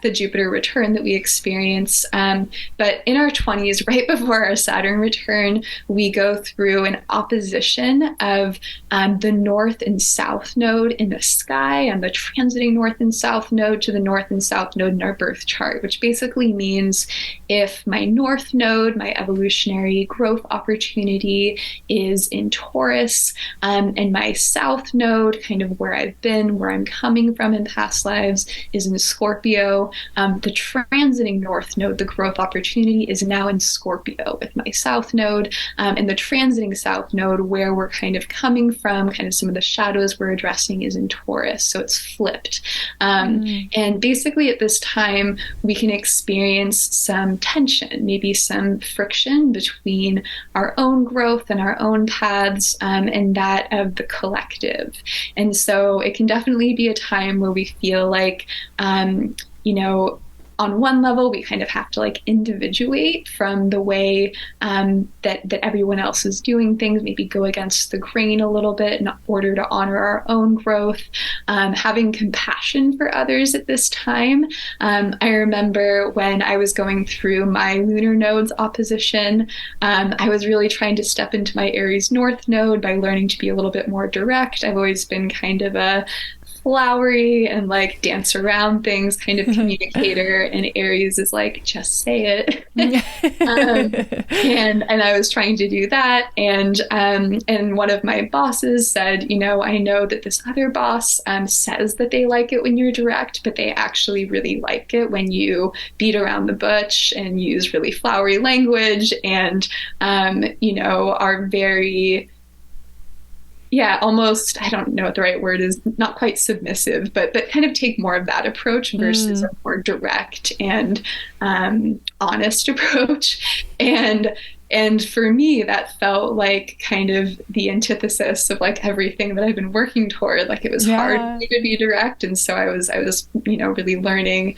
the Jupiter return that we experience. But in our 20s, right before our Saturn return, we go through an opposition of the North and South node in the sky and the transiting North and South node to the North and South node in our birth chart, which basically means if my North node, my evolutionary growth opportunity, is in Taurus, and my South node, kind of where I've been, where I'm coming from in past lives, is in Scorpio. The transiting North node, the growth opportunity, is now in Scorpio with my South node, and the transiting South node, where we're kind of coming from, kind of some of the shadows we're addressing, is in Taurus. So it's flipped. And basically at this time, we can experience some tension, maybe some friction between our own growth and our own paths, and that of the collective. And so it can definitely be a time where we feel like, on one level, we kind of have to like individuate from the way that everyone else is doing things, maybe go against the grain a little bit in order to honor our own growth, having compassion for others at this time. I remember when I was going through my lunar nodes opposition, I was really trying to step into my Aries North node by learning to be a little bit more direct. I've always been kind of a flowery and like dance around things kind of communicator, and Aries is like, just say it. And I was trying to do that, and one of my bosses said, I know that this other boss says that they like it when you're direct, but they actually really like it when you beat around the bush and use really flowery language, and are very almost, I don't know what the right word is, not quite submissive, but kind of take more of that approach versus a more direct and honest approach. And for me, that felt like kind of the antithesis of like everything that I've been working toward. Like it was hard for me to be direct. And so I was, really learning,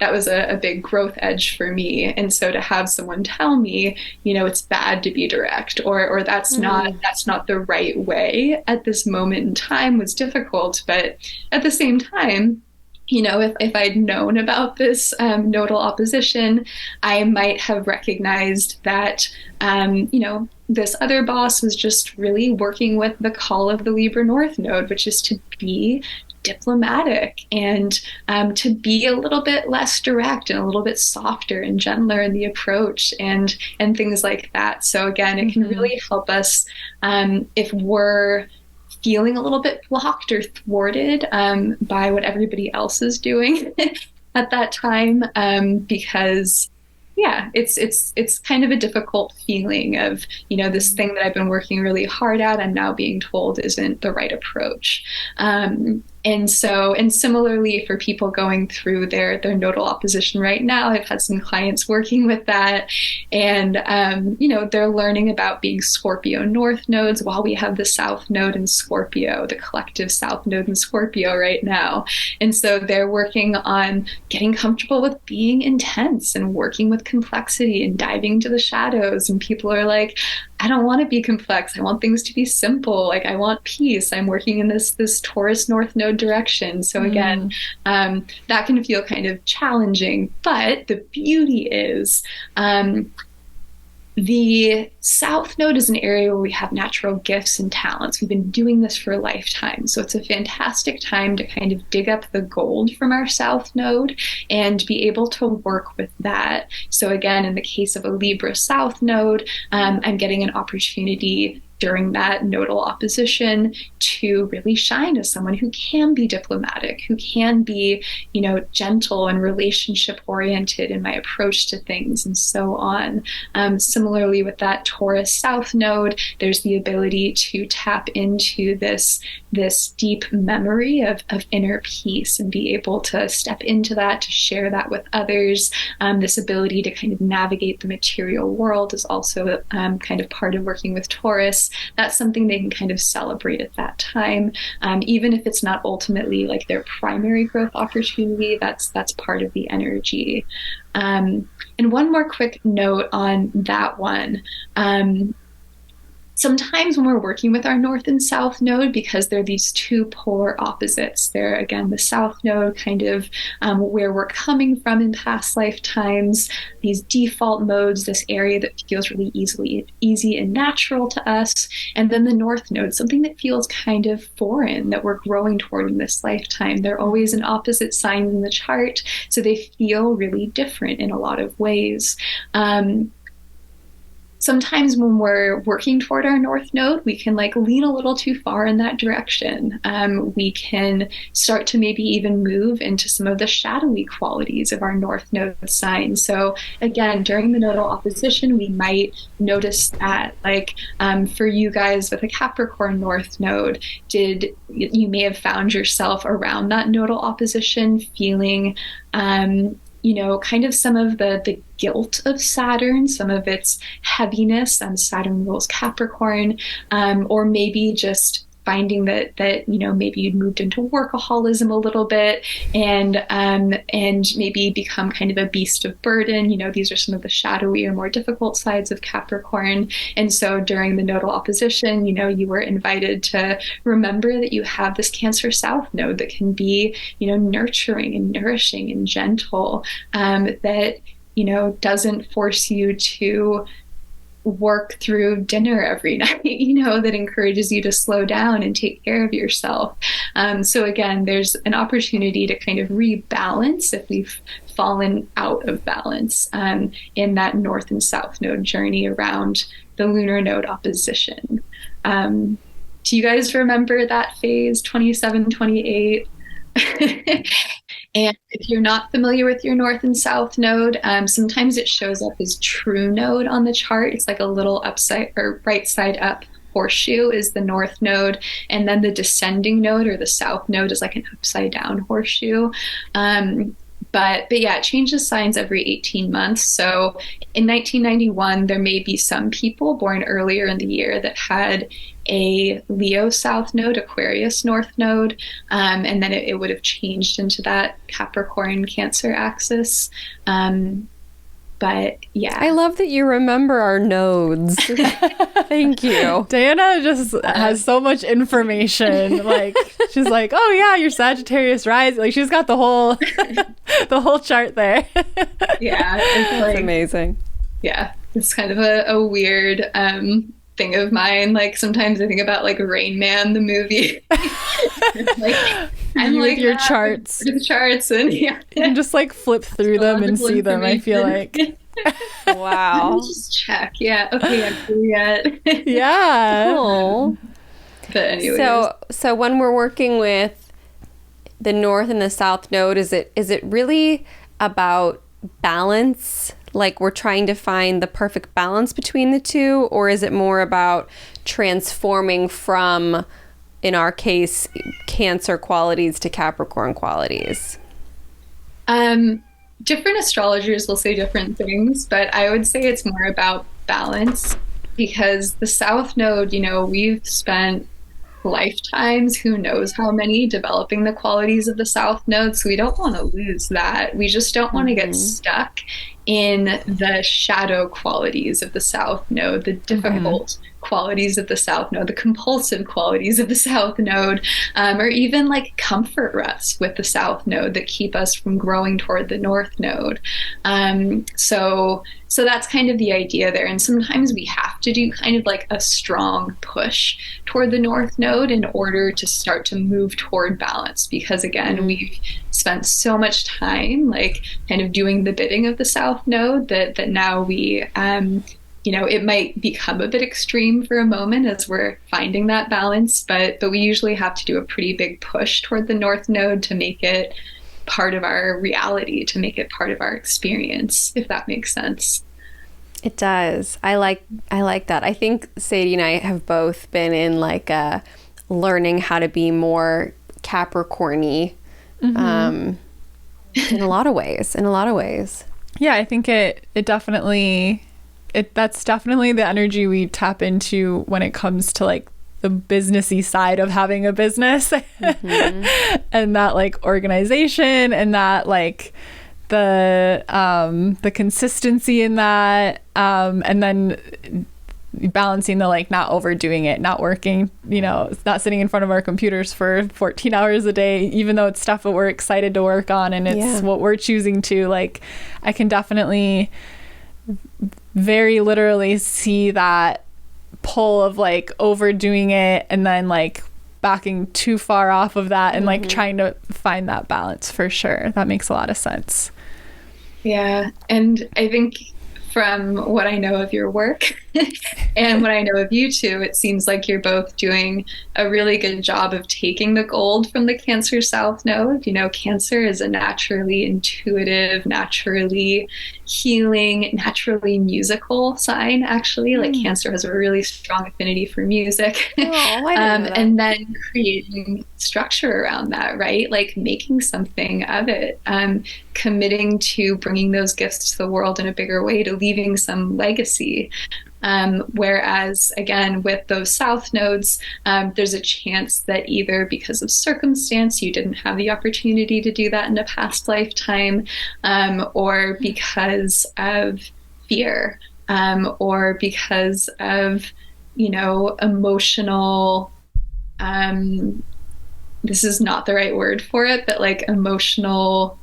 that was a big growth edge for me. And so to have someone tell me, it's bad to be direct, or that's not the right way at this moment in time, was difficult. But at the same time, if I'd known about this nodal opposition, I might have recognized that, this other boss was just really working with the call of the Libra North node, which is to be diplomatic and to be a little bit less direct and a little bit softer and gentler in the approach and things like that. So again, it can really help us if we're feeling a little bit blocked or thwarted by what everybody else is doing at that time, because it's kind of a difficult feeling of, this thing that I've been working really hard at, I'm now being told isn't the right approach. And similarly for people going through their nodal opposition right now, I've had some clients working with that, and they're learning about being Scorpio North nodes while we have the South node in Scorpio, the collective South node in Scorpio right now. And so they're working on getting comfortable with being intense and working with complexity and diving into the shadows. And people are like, I don't want to be complex. I want things to be simple. Like I want peace. I'm working in this Taurus North node direction. So again, that can feel kind of challenging, but the beauty is, the South node is an area where we have natural gifts and talents. We've been doing this for a lifetime. So it's a fantastic time to kind of dig up the gold from our South node and be able to work with that. So again, in the case of a Libra South node, I'm getting an opportunity during that nodal opposition to really shine as someone who can be diplomatic, who can be, gentle and relationship oriented in my approach to things and so on. Similarly with that Taurus South node, there's the ability to tap into this deep memory of inner peace and be able to step into that, to share that with others. This ability to kind of navigate the material world is also kind of part of working with Taurus. That's something they can kind of celebrate at that time, even if it's not ultimately like their primary growth opportunity. That's part of the energy. And one more quick note on that one. sometimes when we're working with our north and south node, because they're these two polar opposites, they're again the south node kind of where we're coming from in past lifetimes, these default modes, this area that feels really easy and natural to us, and then the north node, something that feels kind of foreign that we're growing toward in this lifetime. They're always in opposite signs in the chart, so they feel really different in a lot of ways. Sometimes when we're working toward our north node, we can like lean a little too far in that direction. We can start to maybe even move into some of the shadowy qualities of our north node sign. So again, during the nodal opposition, we might notice that, like for you guys with a Capricorn north node, you may have found yourself around that nodal opposition feeling kind of some of the guilt of Saturn, some of its heaviness. Saturn rules Capricorn, or maybe just finding that maybe you'd moved into workaholism a little bit, and maybe become kind of a beast of burden. These are some of the shadowy or more difficult sides of Capricorn. And so during the nodal opposition, you were invited to remember that you have this Cancer South node that can be, nurturing and nourishing and gentle, that doesn't force you to work through dinner every night, that encourages you to slow down and take care of yourself. So again, there's an opportunity to kind of rebalance if we've fallen out of balance in that north and south node journey around the lunar node opposition. Do you guys remember that phase, 27, 28? And if you're not familiar with your north and south node, sometimes it shows up as true node on the chart. It's like a little upside or right side up horseshoe is the north node, and then the descending node or the south node is like an upside down horseshoe. But yeah, it changes signs every 18 months. So in 1991, there may be some people born earlier in the year that had a Leo south node, Aquarius north node, and then it would have changed into that Capricorn Cancer axis. But yeah. I love that you remember our nodes. Thank you. Diana just has so much information. Like, she's like, oh yeah, your Sagittarius rising. Like, she's got the whole the whole chart there. Yeah. It's like, amazing. Yeah. It's kind of a weird thing of mine. Like, sometimes I think about like Rain Man, the movie. I'm like your charts. The charts, and yeah. You can just like flip through them and see them, I feel like. Wow. Just check. Yeah. Okay, I'm here yet. Yeah. Cool. But anyways. So when we're working with the north and the south node, is it really about balance? Like, we're trying to find the perfect balance between the two, or is it more about transforming from, in our case, Cancer qualities to Capricorn qualities? Different astrologers will say different things, but I would say it's more about balance, because the South Node, we've spent lifetimes, who knows how many, developing the qualities of the South Node, so we don't want to lose that. We just don't want to get stuck in the shadow qualities of the South Node, the difficult qualities of the South Node, the compulsive qualities of the South Node, or even like comfort ruts with the South Node that keep us from growing toward the North Node. So that's kind of the idea there. And sometimes we have to do kind of like a strong push toward the North Node in order to start to move toward balance, because again, we've spent so much time like kind of doing the bidding of the South Node that now we it might become a bit extreme for a moment as we're finding that balance, but we usually have to do a pretty big push toward the North Node to make it part of our reality, to make it part of our experience, if that makes sense. It does. I like that. I think Sadie and I have both been in like learning how to be more Capricorn-y in a lot of ways. Yeah, I think it definitely, that's definitely the energy we tap into when it comes to like the businessy side of having a business, and that like organization, and that like the consistency in that, and then balancing the like not overdoing it, not working, you know, not sitting in front of our computers for 14 hours a day, even though it's stuff that we're excited to work on and it's what we're choosing to. Like, I can definitely very literally see that pull of like overdoing it and then like backing too far off of that and like trying to find that balance for sure. That makes a lot of sense. Yeah. And I think from what I know of your work and what I know of you two, it seems like you're both doing a really good job of taking the gold from the Cancer South Node. You know, Cancer is a naturally intuitive, naturally healing, naturally musical sign, actually. Like Cancer has a really strong affinity for music. Oh, I didn't know that. And then creating structure around that, right? Like making something of it, committing to bringing those gifts to the world in a bigger way, to leaving some legacy. Whereas, again, with those south nodes, there's a chance that either because of circumstance, you didn't have the opportunity to do that in a past lifetime, or because of fear, or because of, you know, emotional, this is not the right word for it, but like emotional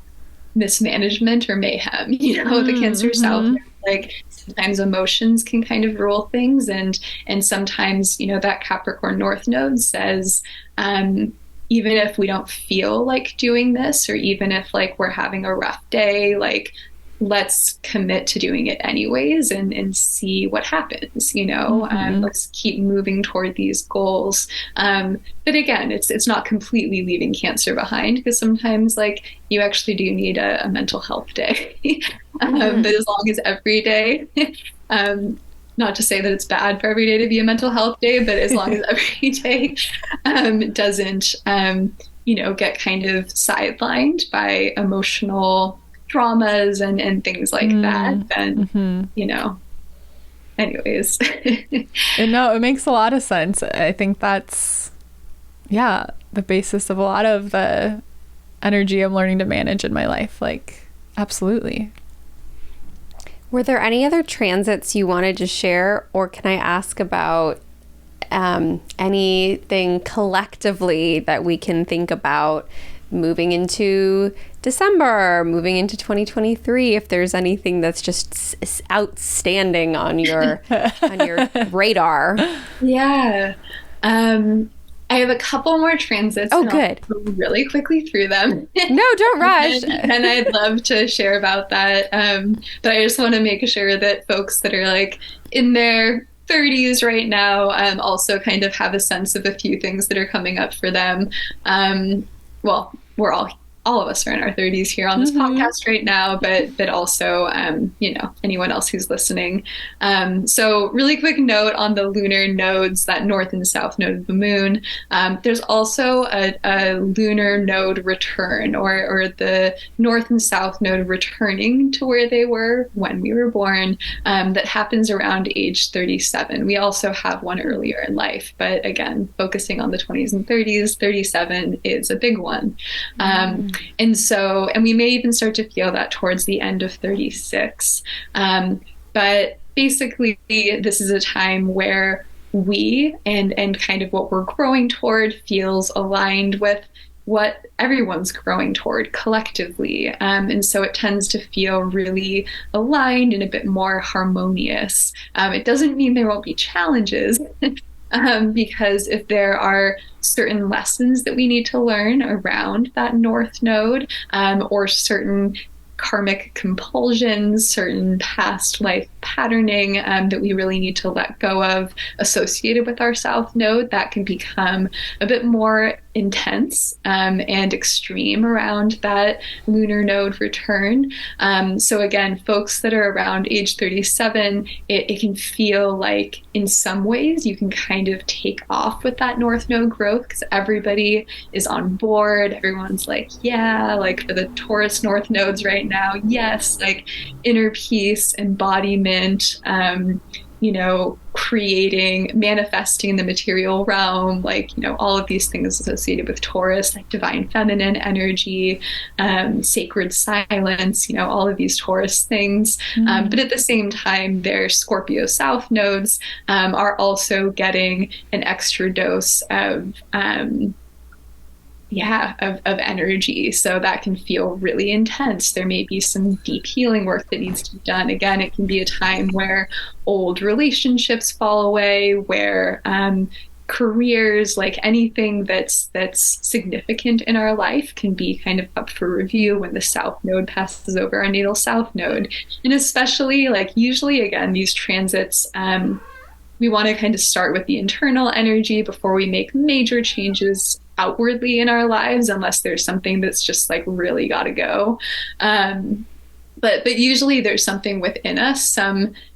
mismanagement or mayhem, you know, the Cancer South, like sometimes emotions can kind of rule things, and sometimes, you know, that Capricorn North Node says, even if we don't feel like doing this, or even if like we're having a rough day, like let's commit to doing it anyways and see what happens, you know. Let's keep moving toward these goals. But again, it's not completely leaving Cancer behind, because sometimes like you actually do need a mental health day. But as long as every day, not to say that it's bad for every day to be a mental health day, but as long as every day doesn't, you know, get kind of sidelined by emotional traumas and things like that, then, you know, anyways. No, it makes a lot of sense. I think that's, the basis of a lot of the energy I'm learning to manage in my life. Like, absolutely. Were there any other transits you wanted to share, or can I ask about anything collectively that we can think about moving into December, moving into 2023, if there's anything that's just outstanding on your radar? Yeah. I have a couple more transits. Oh, and good. I'll go really quickly through them. No, don't rush. and I'd love to share about that. But I just want to make sure that folks that are like in their 30s right now also kind of have a sense of a few things that are coming up for them. Well, we're all of us are in our 30s here on this podcast right now, but also, you know, anyone else who's listening. So really quick note on the lunar nodes, that north and south node of the moon. There's also a lunar node return, or the north and south node returning to where they were when we were born, that happens around age 37. We also have one earlier in life, but again, focusing on the 20s and 30s, 37 is a big one. And we may even start to feel that towards the end of 36. But basically, this is a time where we and kind of what we're growing toward feels aligned with what everyone's growing toward collectively. And so it tends to feel really aligned and a bit more harmonious. It doesn't mean there won't be challenges. Because if there are certain lessons that we need to learn around that North Node, or certain karmic compulsions, certain past life patterning that we really need to let go of associated with our South Node, that can become a bit more intense and extreme around that lunar node return. So again, folks that are around age 37, it can feel like in some ways you can kind of take off with that North Node growth, because everybody is on board. Everyone's like, yeah, like for the Taurus North Nodes right now, yes, like inner peace, embodiment, creating, manifesting the material realm, like, all of these things associated with Taurus, like divine feminine energy, sacred silence, all of these Taurus things. But at the same time, their Scorpio South nodes are also getting an extra dose of energy. So that can feel really intense. There may be some deep healing work that needs to be done. Again, it can be a time where old relationships fall away, where careers, like anything that's significant in our life, can be kind of up for review when the South Node passes over our natal South Node. And especially, like, usually, again, these transits, we want to kind of start with the internal energy before we make major changes outwardly in our lives, unless there's something that's just like really got to go. But usually there's something within us,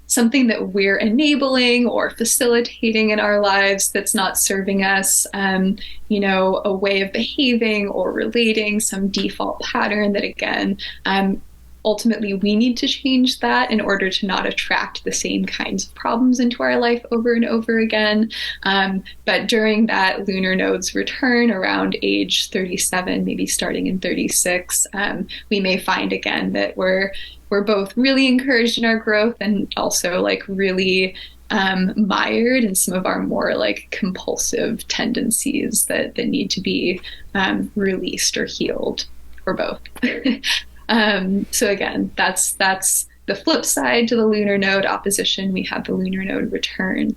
something that we're enabling or facilitating in our lives that's not serving us, a way of behaving or relating, some default pattern that, again, ultimately we need to change that in order to not attract the same kinds of problems into our life over and over again. But during that lunar node's return around age 37, maybe starting in 36, we may find again that we're both really encouraged in our growth and also like really mired in some of our more like compulsive tendencies that need to be released or healed, or both. So again, that's the flip side to the lunar node opposition. We have the lunar node return.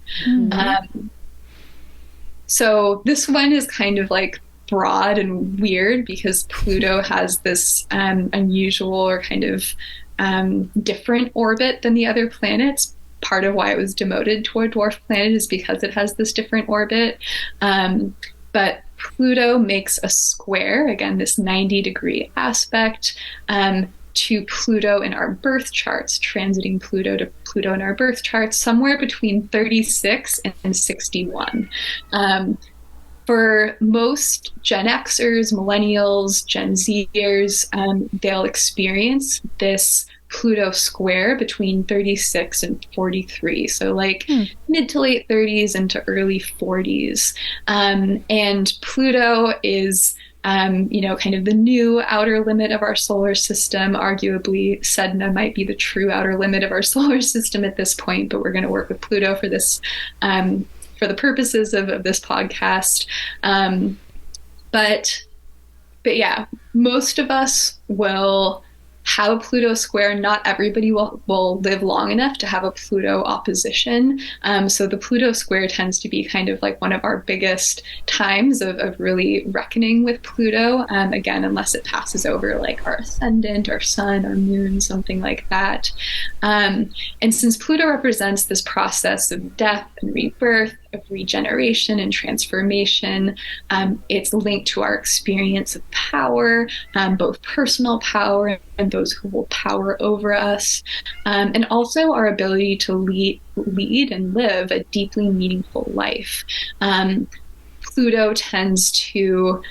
So this one is kind of like broad and weird because Pluto has this unusual or kind of different orbit than the other planets. Part of why it was demoted to a dwarf planet is because it has this different orbit. But Pluto makes a square, again, this 90-degree aspect to Pluto in our birth charts, transiting Pluto to Pluto in our birth charts, somewhere between 36 and 61. For most Gen Xers, millennials, Gen Zers, they'll experience this Pluto square between 36 and 43. So like mid to late 30s into early 40s. And Pluto is, kind of the new outer limit of our solar system. Arguably, Sedna might be the true outer limit of our solar system at this point, but we're going to work with Pluto for this, for the purposes of this podcast. But yeah, most of us will have a Pluto square. Not everybody will live long enough to have a Pluto opposition. So the Pluto square tends to be kind of like one of our biggest times of really reckoning with Pluto. Again, unless it passes over like our ascendant, our sun, our moon, something like that. And since Pluto represents this process of death and rebirth, of regeneration and transformation, it's linked to our experience of power, both personal power and those who will power over us, and also our ability to lead and live a deeply meaningful life. Pluto tends to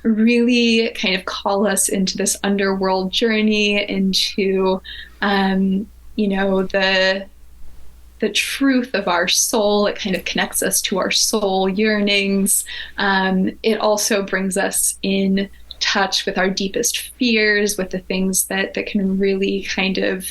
really kind of call us into this underworld journey, into the truth of our soul. It kind of connects us to our soul yearnings. It also brings us in touch with our deepest fears, with the things that can really kind of,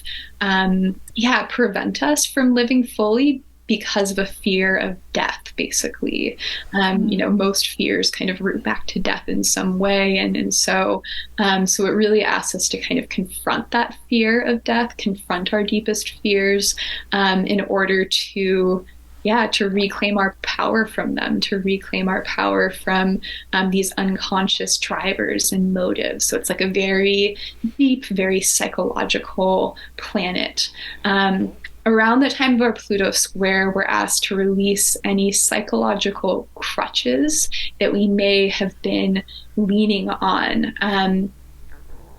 prevent us from living fully because of a fear of death, basically. Most fears kind of root back to death in some way. And so it really asks us to kind of confront that fear of death, confront our deepest fears, in order to reclaim our power from them, to reclaim our power from these unconscious drivers and motives. So it's like a very deep, very psychological planet. Around the time of our Pluto square, we're asked to release any psychological crutches that we may have been leaning on.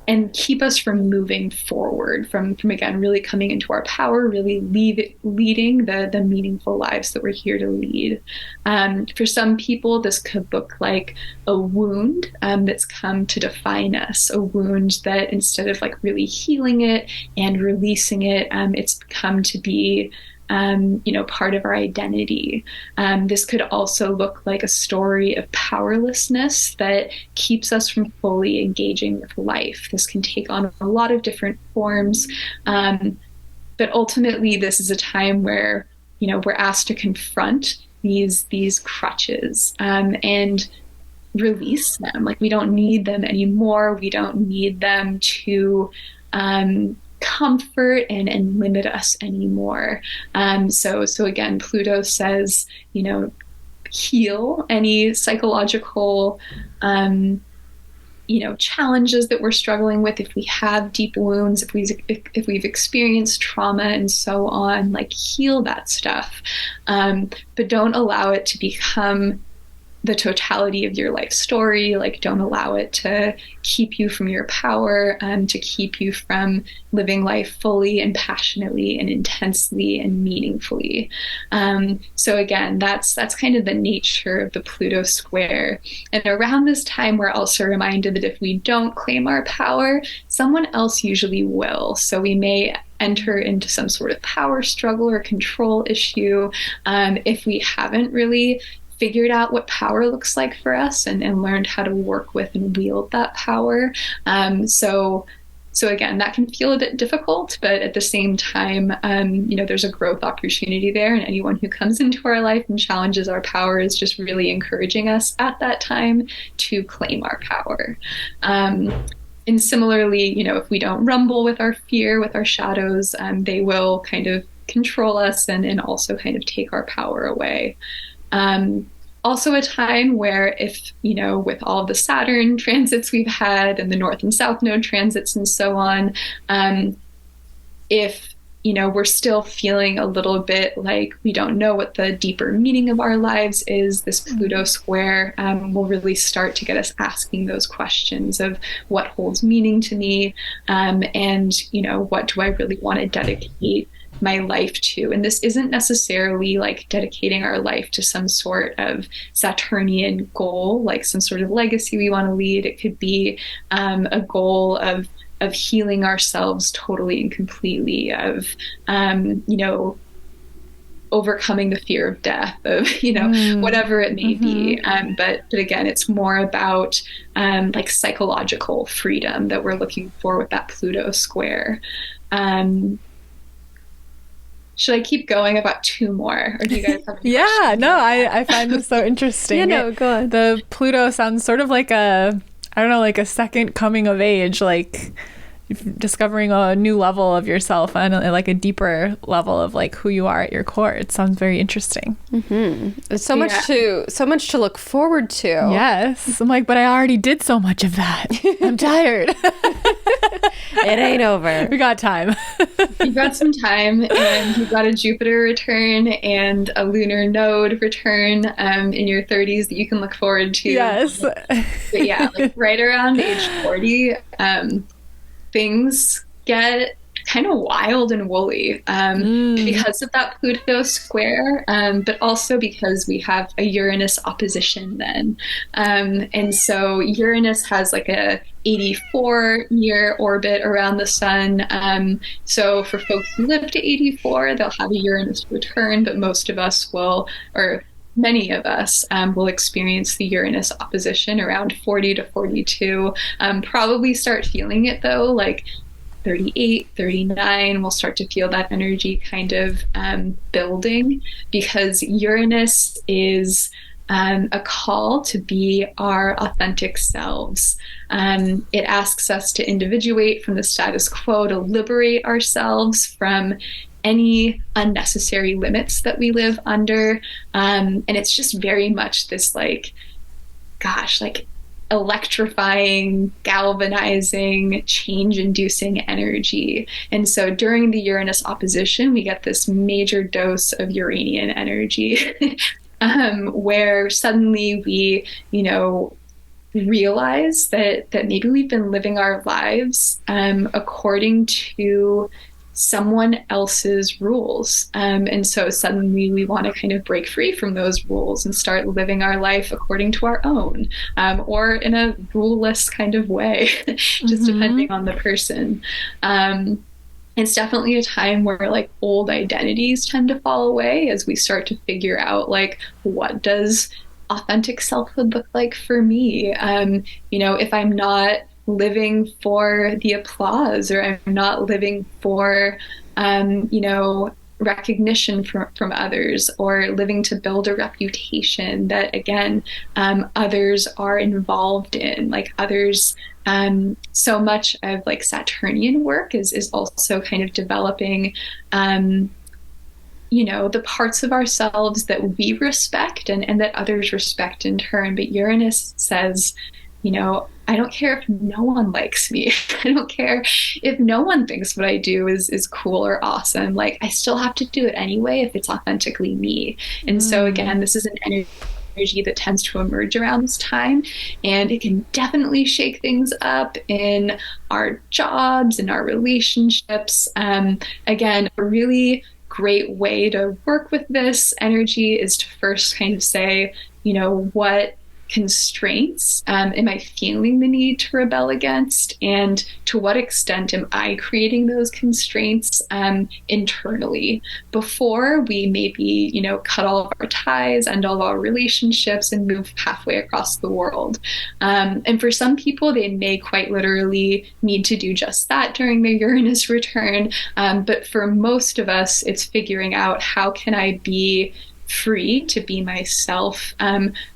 and keep us from moving forward, from again really coming into our power, really leading the meaningful lives that we're here to lead. For some people, this could look like a wound that's come to define us, a wound that instead of like really healing it and releasing it, it's come to be part of our identity. This could also look like a story of powerlessness that keeps us from fully engaging with life. This can take on a lot of different forms. But ultimately, this is a time where, we're asked to confront these crutches, and release them. Like, we don't need them anymore. We don't need them to, comfort and limit us anymore. So again, Pluto says, heal any psychological, challenges that we're struggling with. If we have deep wounds, if we've experienced trauma and so on, like, heal that stuff. But don't allow it to become the totality of your life story. Like, don't allow it to keep you from your power, to keep you from living life fully and passionately and intensely and meaningfully. So again, that's kind of the nature of the Pluto square. And around this time, we're also reminded that if we don't claim our power, someone else usually will. So we may enter into some sort of power struggle or control issue if we haven't really figured out what power looks like for us and learned how to work with and wield that power. So again, that can feel a bit difficult, but at the same time, there's a growth opportunity there, and anyone who comes into our life and challenges our power is just really encouraging us at that time to claim our power. And similarly, if we don't rumble with our fear, with our shadows, they will kind of control us and also kind of take our power away. Also a time where if, with all of the Saturn transits we've had and the North and South Node transits and so on, if, we're still feeling a little bit like we don't know what the deeper meaning of our lives is, this Pluto square will really start to get us asking those questions of what holds meaning to me, and, what do I really want to dedicate my life to. And this isn't necessarily like dedicating our life to some sort of Saturnian goal, like some sort of legacy we want to lead. It could be a goal of healing ourselves totally and completely, of overcoming the fear of death, of whatever it may be. But again, it's more about like psychological freedom that we're looking for with that Pluto square. Should I keep going about two more, or do you guys have any questions? No, I find this so interesting. Go on. The Pluto sounds sort of like a second coming of age, like discovering a new level of yourself and like a deeper level of like who you are at your core. It sounds very interesting. There's so much to look forward to. Yes. I'm like, but I already did so much of that. I'm tired. It ain't over. We got time. You've got some time, and you've got a Jupiter return and a lunar node return in your 30s that you can look forward to. Yes. But yeah, like right around age 40, things get kind of wild and woolly because of that Pluto square, but also because we have a Uranus opposition then. And so Uranus has like a 84-year orbit around the sun. So for folks who live to 84, they'll have a Uranus return, but most of us will, or many of us will experience the Uranus opposition around 40 to 42. Probably start feeling it though, like 38, 39, we'll start to feel that energy kind of building, because Uranus is a call to be our authentic selves. It asks us to individuate from the status quo, to liberate ourselves from any unnecessary limits that we live under. And it's just very much this electrifying, galvanizing, change-inducing energy. And so during the Uranus opposition, we get this major dose of Uranian energy, where suddenly we realize that maybe we've been living our lives according to someone else's rules. And so suddenly we want to kind of break free from those rules and start living our life according to our own, or in a ruleless kind of way, just depending on the person. It's definitely a time where like old identities tend to fall away as we start to figure out like, what does authentic selfhood look like for me? If I'm not living for the applause, or I'm not living for, recognition from others, or living to build a reputation that, again, others are involved in, like others. So much of like Saturnian work is also kind of developing, the parts of ourselves that we respect and that others respect in turn. But Uranus says, I don't care if no one likes me. I don't care if no one thinks what I do is cool or awesome. Like, I still have to do it anyway if it's authentically me. And so again, this is an energy that tends to emerge around this time, and it can definitely shake things up in our jobs, in our relationships. Again, a really great way to work with this energy is to first kind of say, what constraints am I feeling the need to rebel against, and to what extent am I creating those constraints internally before we maybe cut all of our ties, end all of our relationships, and move halfway across the world. And for some people, they may quite literally need to do just that during their Uranus return, but for most of us, it's figuring out, how can I be free to be myself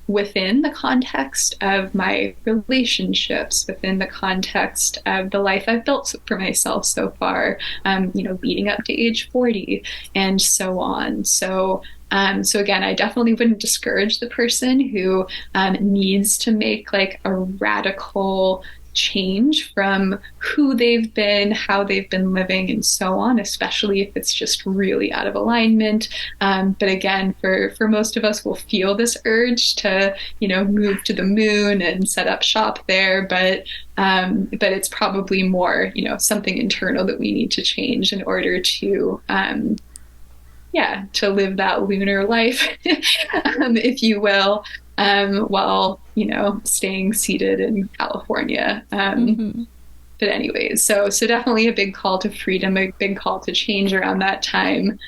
within the context of my relationships, within the context of the life I've built for myself so far, leading up to age 40 and so on. So again, I definitely wouldn't discourage the person who needs to make like a radical change from who they've been, how they've been living, and so on, especially if it's just really out of alignment. But again, for most of us, we'll feel this urge to, move to the moon and set up shop there. But it's probably more, something internal that we need to change in order to, to live that lunar life, if you will, while, staying seated in California. But anyways, so definitely a big call to freedom, a big call to change around that time.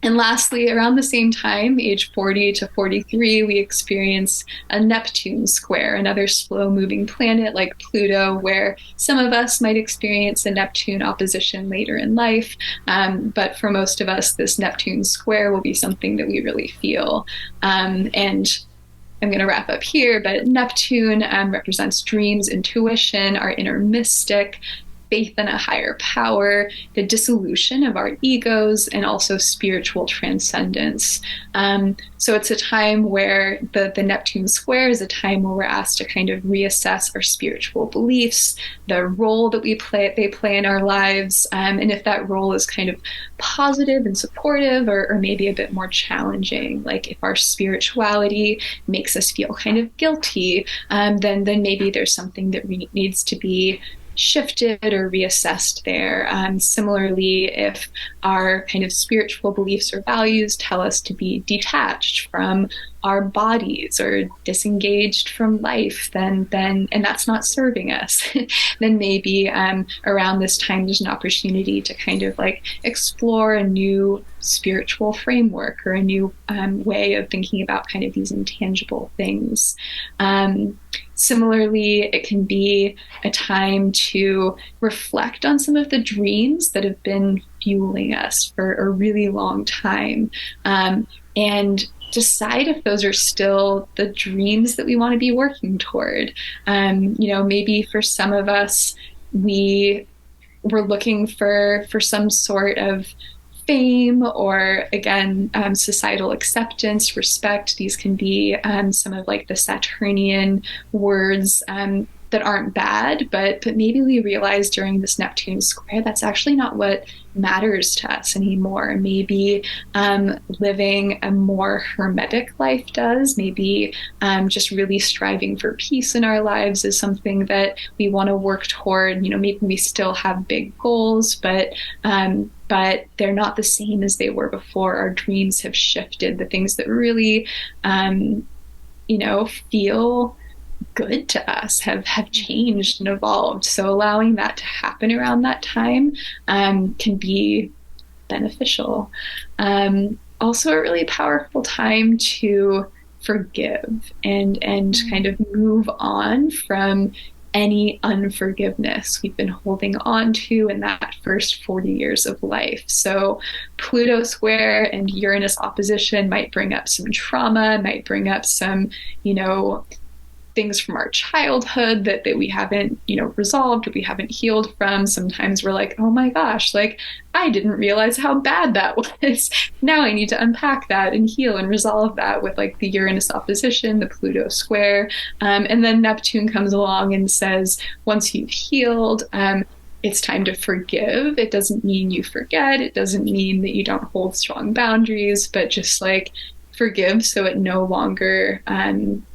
And lastly, around the same time, age 40 to 43, we experience a Neptune square, another slow-moving planet like Pluto, where some of us might experience a Neptune opposition later in life. But for most of us, this Neptune square will be something that we really feel. And I'm going to wrap up here, but Neptune represents dreams, intuition, our inner mystic, faith in a higher power, the dissolution of our egos, and also spiritual transcendence. So it's a time where the Neptune square is a time where we're asked to kind of reassess our spiritual beliefs, the role that they play in our lives, and if that role is kind of positive and supportive, or maybe a bit more challenging. Like if our spirituality makes us feel kind of guilty, then maybe there's something that needs to be shifted or reassessed there. Similarly, if our kind of spiritual beliefs or values tell us to be detached from our bodies or disengaged from life, then and that's not serving us, then maybe around this time there's an opportunity to kind of like explore a new spiritual framework or a new way of thinking about kind of these intangible things. Similarly, it can be a time to reflect on some of the dreams that have been fueling us for a really long time, and decide if those are still the dreams that we want to be working toward. Maybe for some of us, we're looking for some sort of fame or, again, societal acceptance, respect. These can be some of like the Saturnian words that aren't bad, but maybe we realize during this Neptune square that's actually not what matters to us anymore. Maybe living a more hermetic life does. Maybe just really striving for peace in our lives is something that we want to work toward. You know, maybe we still have big goals, but they're not the same as they were before. Our dreams have shifted. The things that really, feel good to us have changed and evolved. So allowing that to happen around that time can be beneficial. Also a really powerful time to forgive and kind of move on from any unforgiveness we've been holding on to in that first 40 years of life. So Pluto square and Uranus opposition might bring up some trauma, might bring up some, things from our childhood that we haven't, resolved, or we haven't healed from. Sometimes we're like, oh my gosh, like I didn't realize how bad that was. Now I need to unpack that and heal and resolve that with like the Uranus opposition, the Pluto square. And then Neptune comes along and says, once you've healed, it's time to forgive. It doesn't mean you forget. It doesn't mean that you don't hold strong boundaries, but just like forgive so it no longer,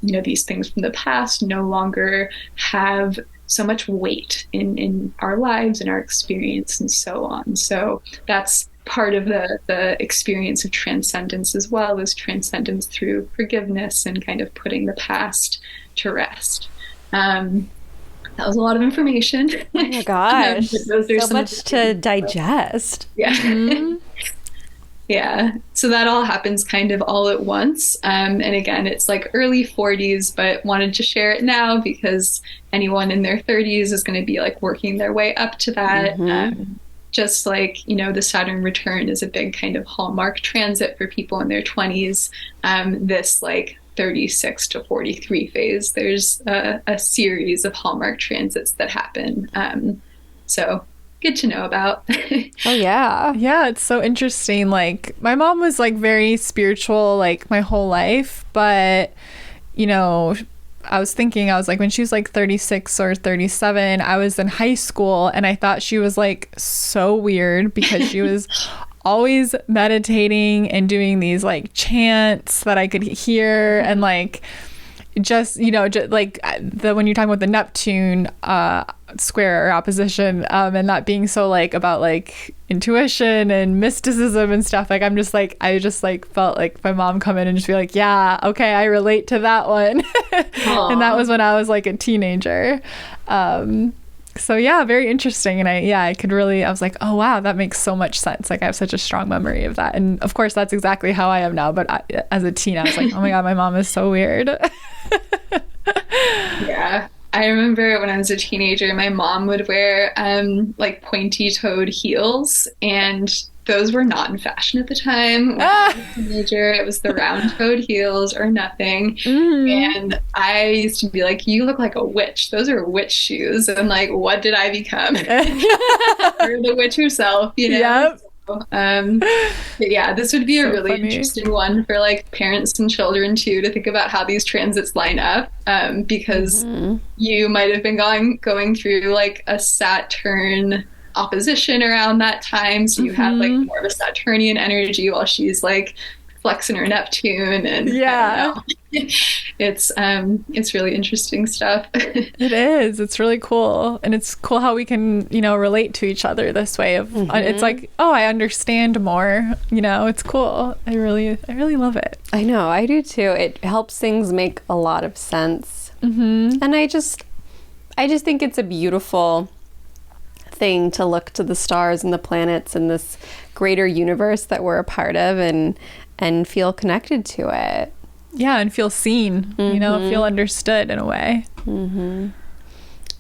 these things from the past no longer have so much weight in our lives and our experience and so on. So that's part of the experience of transcendence as well, is transcendence through forgiveness and kind of putting the past to rest. That was a lot of information. Oh my gosh. So much to digest. Yeah. Mm-hmm. Yeah. So that all happens kind of all at once. And again, it's like early 40s, but wanted to share it now because anyone in their 30s is going to be like working their way up to that. Mm-hmm. Just like, the Saturn return is a big kind of hallmark transit for people in their 20s. This like 36 to 43 phase, there's a series of hallmark transits that happen. So good to know about. Oh yeah. Yeah, it's so interesting. Like my mom was like very spiritual like my whole life, but I was like when she was like 36 or 37, I was in high school and I thought she was like so weird because she was always meditating and doing these like chants that I could hear, and like just when you're talking about the Neptune square or opposition, and that being so like about like intuition and mysticism and stuff, like I just felt like my mom come in and just be like, yeah, okay, I relate to that one. And that was when I was like a teenager. So yeah, very interesting. And I was like, oh wow, that makes so much sense. Like I have such a strong memory of that. And of course that's exactly how I am now. But as a teen, I was like, oh my God, my mom is so weird. Yeah. I remember when I was a teenager, my mom would wear like pointy-toed heels, and those were not in fashion at the time. When I was a teenager, it was the round-toed heels or nothing. Mm-hmm. And I used to be like, you look like a witch. Those are witch shoes. And like, what did I become? You're the witch herself, Yep. But yeah, this would be so a really funny. Interesting one for like parents and children too, to think about how these transits line up, because you might have been going through like a Saturn opposition around that time, so you have like more of a Saturnian energy while she's like flexing her Neptune, and yeah, it's really interesting stuff. It is. It's really cool, and it's cool how we can relate to each other this way. Of it's like, oh, I understand more. It's cool. I really love it. I know, I do too. It helps things make a lot of sense, and I just think it's a beautiful thing to look to the stars and the planets and this greater universe that we're a part of, and feel connected to it. Yeah, and feel seen, feel understood in a way. Oh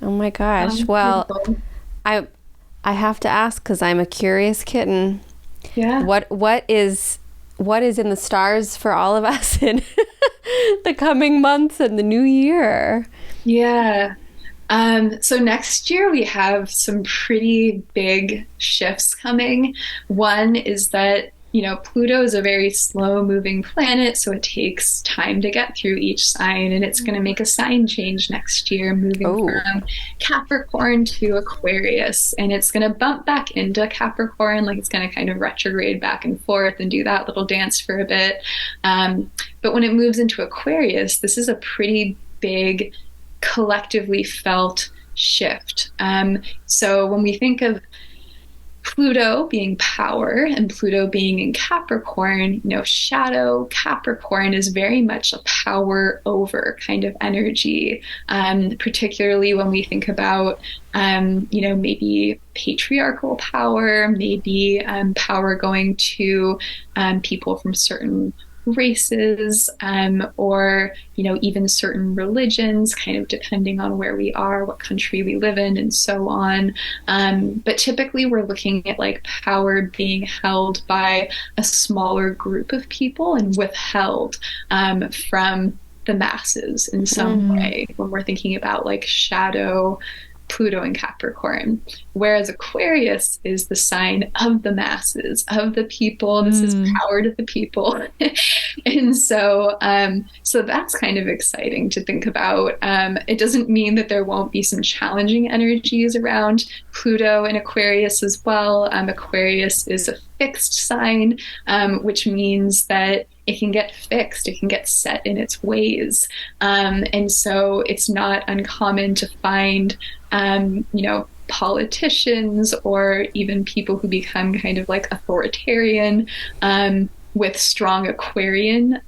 my gosh. Well, I have to ask, because I'm a curious kitten. Yeah. What is in the stars for all of us in the coming months and the new year? Yeah. So next year we have some pretty big shifts coming. One is that Pluto is a very slow moving planet, so it takes time to get through each sign, and it's going to make a sign change next year, moving Oh. from Capricorn to Aquarius. And it's going to bump back into Capricorn, like it's going to kind of retrograde back and forth and do that little dance for a bit. But when it moves into Aquarius, this is a pretty big, collectively felt shift. So when we think of Pluto being power and Pluto being in Capricorn, shadow Capricorn is very much a power over kind of energy, particularly when we think about, maybe patriarchal power, maybe power going to people from certain races, or even certain religions, kind of depending on where we are, what country we live in, and so on. But typically we're looking at like power being held by a smaller group of people and withheld from the masses in some way when we're thinking about like shadow Pluto and Capricorn, whereas Aquarius is the sign of the masses, of the people. This is power to the people. And so that's kind of exciting to think about. It doesn't mean that there won't be some challenging energies around Pluto and Aquarius as well. Aquarius is a fixed sign, which means that it can get fixed, it can get set in its ways. And so it's not uncommon to find, politicians or even people who become kind of like authoritarian, with strong Aquarian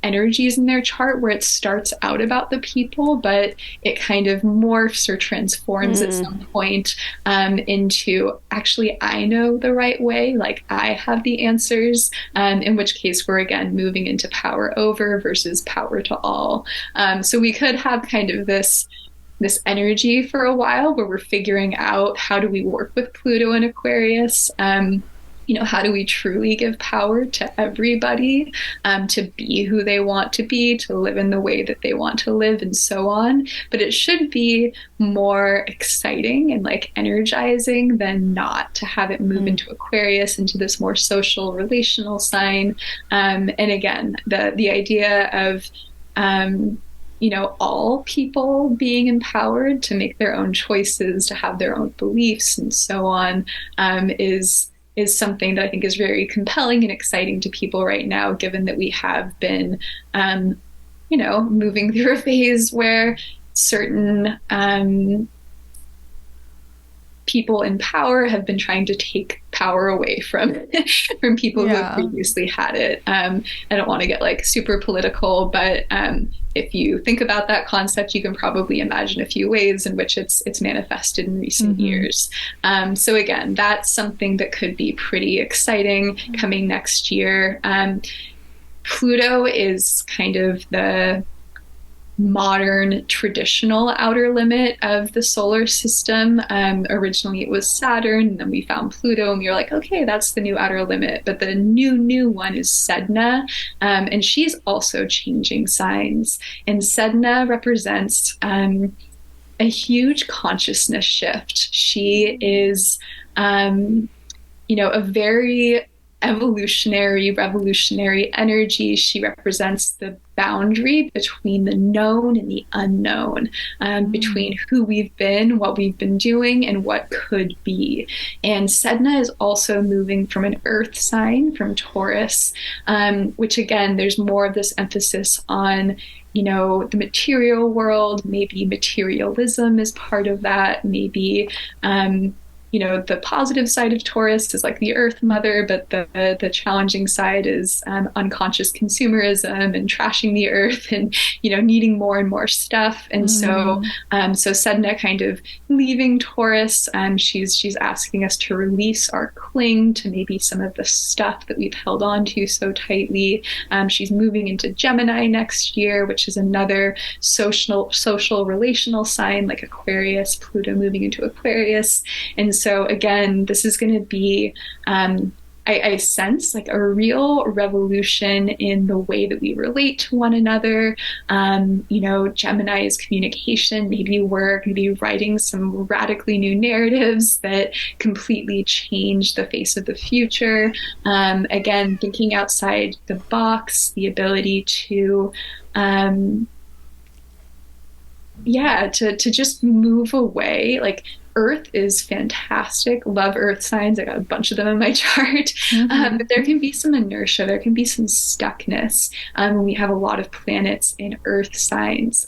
energies in their chart, where it starts out about the people, but it kind of morphs or transforms at some point into, actually, I know the right way, like I have the answers, in which case we're again moving into power over versus power to all. So we could have kind of this energy for a while where we're figuring out, how do we work with Pluto and Aquarius? How do we truly give power to everybody, to be who they want to be, to live in the way that they want to live, and so on. But it should be more exciting and like energizing than not to have it move into Aquarius, into this more social, relational sign. And again, the idea of all people being empowered to make their own choices, to have their own beliefs, and so on, is something that I think is very compelling and exciting to people right now, given that we have been, moving through a phase where certain people in power have been trying to take power away from people who have previously had it. I don't want to get like super political, but if you think about that concept, you can probably imagine a few ways in which it's manifested in recent years. So again, that's something that could be pretty exciting coming next year. Pluto is kind of the modern traditional outer limit of the solar system. Originally it was Saturn, and then we found Pluto, and we were like, okay, that's the new outer limit. But the new one is Sedna, and she's also changing signs. And Sedna represents a huge consciousness shift. She is, a very evolutionary, revolutionary energy. She represents the boundary between the known and the unknown, between who we've been, what we've been doing, and what could be. And Sedna is also moving from an earth sign, from Taurus, which again, there's more of this emphasis on the material world. Maybe materialism is part of that. Maybe the positive side of Taurus is like the Earth Mother, but the challenging side is unconscious consumerism and trashing the Earth and needing more and more stuff. And so Sedna kind of leaving Taurus, she's asking us to release our cling to maybe some of the stuff that we've held on to so tightly. She's moving into Gemini next year, which is another social relational sign, like Aquarius, Pluto moving into Aquarius. And so again, this is going to be, I I sense like a real revolution in the way that we relate to one another. Gemini is communication. Maybe we're going to be writing some radically new narratives that completely change the face of the future. Again, thinking outside the box, the ability to to just move away. Like Earth is fantastic. Love Earth signs. I got a bunch of them in my chart. But there can be some inertia. There can be some stuckness when we have a lot of planets in Earth signs.